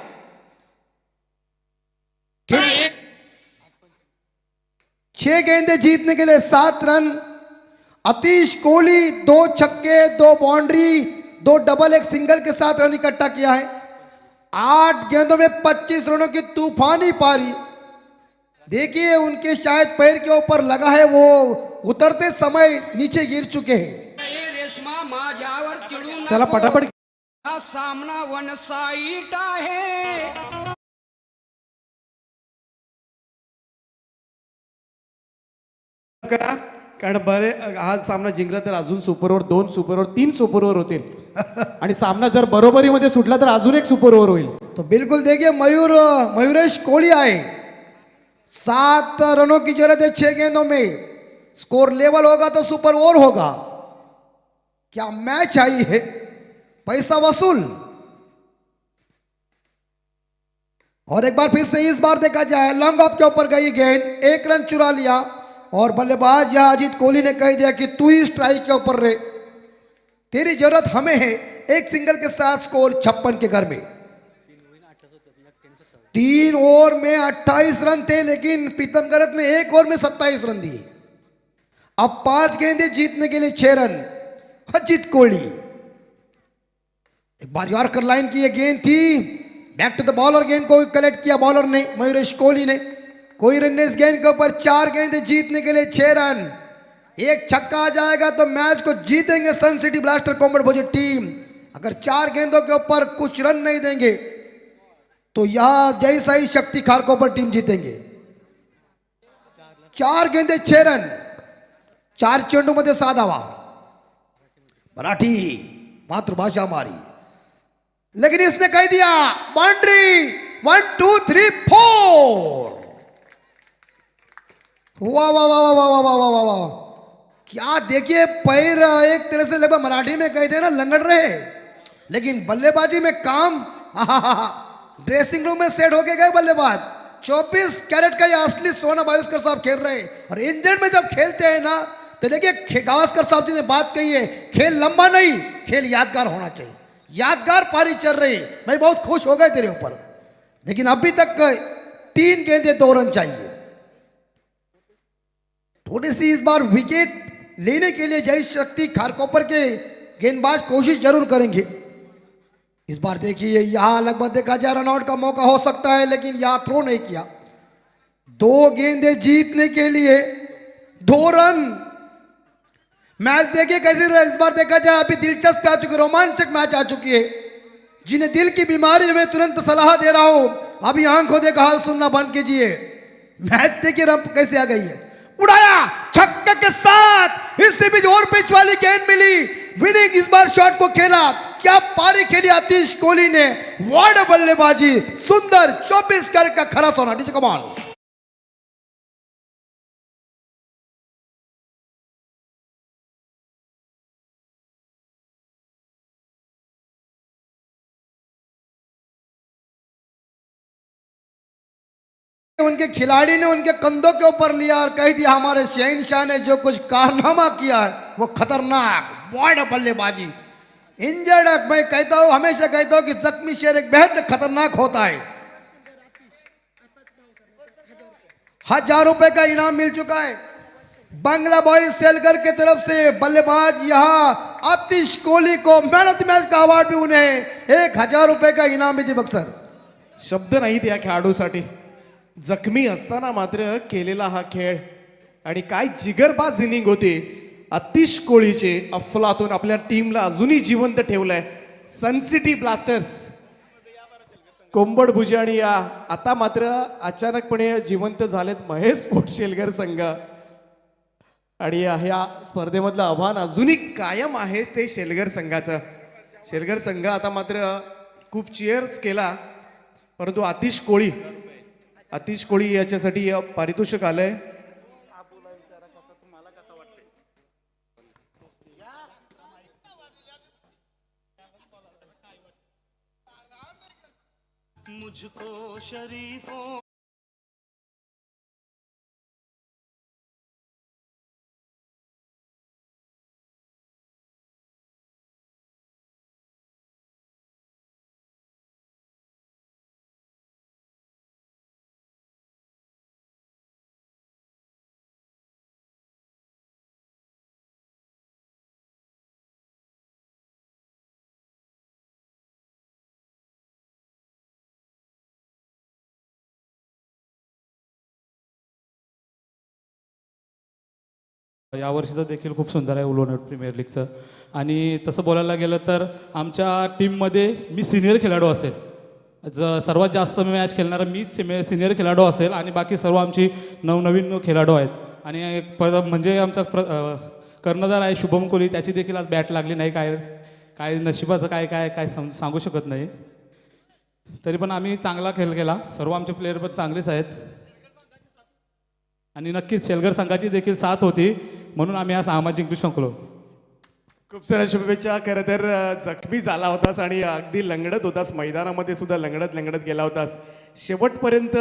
6 गेंदे जीतने के लिए 7 रन। अतीश कोहली 2 छक्के 2 बाउंड्री 2 डबल 1 सिंगल के साथ रन इकट्ठा किया है। 8 गेंदों में 25 रनों की तूफानी पारी। देखिए उनके शायद पैर के ऊपर लगा है, वो उतरते समय नीचे गिर चुके हैं। रेशमा माझ्यावर चिडू चला पटापट हा सामना वन साइड आहे। करा, कारण बरे हा सामना जिंकला तर अजून super over 2 super over 3 super over होतील आणि सामना जर बरोबरीमध्ये सुटला तर अजून एक सुपर ओव्हर होईल। तो बिल्कुल देखिए मयूरेश कोहली आए, 7 रनों की जरूरत है 6 गेंदों में। स्कोर लेवल होगा तो सुपर ओवर होगा। क्या मैच आई है, पैसा वसूल। और एक बार फिर से इस बार देखा जाए लॉन्ग ऑफ के ऊपर गई गेंद, 1 रन चुरा लिया और बल्लेबाज या अजीत कोहली ने कह दिया कि तू ही स्ट्राइक के ऊपर रहे, तेरी जरूरत हमें है। 1 सिंगल के साथ स्कोर 56 के घर में। 3 ओवर में 28 रन थे, लेकिन प्रीतम घरत ने 1 ओवर में 27 रन दिए। अब 5 गेंदे जीतने के लिए 6 रन। अजीत कोहली एक बार यॉर्कर लाइन की ये गेंद थी, बैक टू द बॉलर, गेंद को कलेक्ट किया बॉलर ने, मयूरेश कोहली ने। कोई रन इस गेंद के ऊपर। 4 गेंदे जीतने के लिए 6 रन। 1 छक्का आ जाएगा तो मैच को जीतेंगे सन सिटी ब्लास्टर कॉम्बैट भोजन टीम। अगर 4 गेंदों के ऊपर कुछ रन नहीं देंगे तो यह जैसा ही शक्ति खारकोपर टीम जीतेंगे। 4 गेंदे 6 रन, 4 चेंडूमध्ये 6 धावा। मराठी मातृभाषा हमारी, लेकिन इसने कह दिया बाउंड्री 1 2 3 4। वाह वाह वाह वाह वाह वाह वाह वाह वाह, क्या देखिए पैर एक तरह से लगभग मराठी में कहते हैं ना लंगड़ रहे, लेकिन बल्लेबाजी में काम। ड्रेसिंग रूम में सेट होके गए बल्लेबाज। 24 कैरेट का ये असली सोना भास्कर साहब खेल रहे हैं। और इंग्लैंड में जब खेलते हैं ना तो देखिए गावस्कर साहब जी ने बात कही है, खेल लंबा नहीं, खेल यादगार होना चाहिए। यादगार पारी चल रही, मैं बहुत खुश हो गए तेरे ऊपर, लेकिन अभी तक 3 गेंदे 2 रन चाहिए। थोड़ी सी इस बार विकेट लेने के लिए जय शक्ति खारकोपर के गेंदबाज कोशिश जरूर करेंगे। इस बार देखिए यहां लगभग देखा जाए रन आउट का मौका हो सकता है, लेकिन यहां थ्रो नहीं किया। 2 गेंदे जीतने के लिए 2 रन। मैच देखिए कैसे इस बार देखा जाए अभी दिलचस्प आ चुकी, रोमांचक मैच आ चुकी है। जिन्हें दिल की बीमारी है मैं तुरंत सलाह दे रहा हूं, अभी आंखों देखा हाल सुनना बंद कीजिए। मैच देखिए रब कैसे आ गई है, उड़ाया छक्के के साथ। इससे भी और पिच वाली गेंद मिली, विनिंग इस बार शॉट को खेला। क्या पारी खेली आतिश कोहली ने, वाड़ बल्लेबाजी, सुंदर 24 कैरेट का खरा सोना। कमाल। उनके खिलाड़ी ने उनके कंधों के ऊपर लिया और कह दिया हमारे शहनशाह ने जो कुछ कारनामा किया है वो खतरनाक वाइड बल्लेबाजी। इंजर्ड मैं कहता हूं, हमेशा कहता हूं कि जख्मी शेर एक बेहद खतरनाक होता है। 1000 रुपए का इनाम मिल चुका है बांग्ला बॉयज सेलगर की तरफ से। बल्लेबाज यहाँ आतिश कोहली को मैन ऑफ द मैच का अवार्ड भी उन्हें 1000 रुपए का इनाम भी दीपक सर। शब्द नाहीत या खेळाडूसाठी, जखमी असताना मात्र केलेला हा खेळ आणि काय जिगरबाज इनिंग होती आतिश कोहलीचे। अफलातून आपल्या टीमला अजूनही जिवंत ठेवलंय। सनसिटी ब्लास्टर्स कोंबड भुजे आणि या आता मात्र अचानकपणे जिवंत झालेत महेश स्पोर्ट्स शेलगर संघ। आणि ह्या स्पर्धेमधलं आव्हान अजूनही कायम आहे ते शेलगर संघाचं। शेलगर संघ आता मात्र खूप चीयर्स केला, परंतु आतिश कोळी याच्यासाठी पारितोषिक आलंय। मुझको शरीफों यावर्षीचं देखील खूप सुंदर आहे उलोनट प्रीमियर लीगचं। आणि तसं बोलायला गेलं तर आमच्या टीममध्ये मी सिनियर खेळाडू असेल, सर्वात जास्त मॅच खेळणारा मी सिनियर खेळाडू असेल आणि बाकी सर्व आमची नवनवीन खेळाडू आहेत। आणि म्हणजे आमचा कर्णधार आहे शुभम कोहली, त्याची देखील आज बॅट लागली नाही। काय नशिबाचं काय काय काय सांगू शकत नाही। तरी पण आम्ही चांगला खेळ केला, सर्व आमचे प्लेयर पण चांगलेच आहेत आणि नक्कीच शेलगर संघाची देखील साथ होती, म्हणून आम्ही हा सामना जिंकू शकलो। खूप साऱ्या शुभेच्छा। खरं तर जखमी झाला होतास आणि अगदी लंगडत होतास, मैदानामध्ये सुद्धा लंगडत गेला होतास। शेवटपर्यंत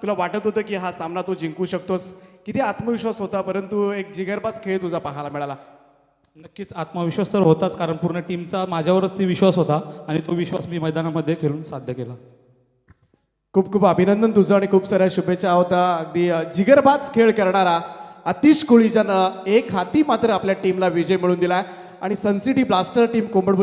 तुला वाटत होतं की हा सामना तू जिंकू शकतोस, किती आत्मविश्वास होता, परंतु एक जिगरबाज खेळ तुझा पाहायला मिळाला। नक्कीच आत्मविश्वास तर होताच, कारण पूर्ण टीमचा माझ्यावरती विश्वास होता आणि तो विश्वास मी मैदानामध्ये खेळून साध्य केला। खूप खूप अभिनंदन तुझं आणि खूप साऱ्या शुभेच्छा होता। अगदी जिगरबाज खेळ करणारा आतिश कोहलीच्यानं एक हाती मात्र आपल्या टीमला विजय मिळवून दिला आणि सनसिटी ब्लास्टर टीम कोंबड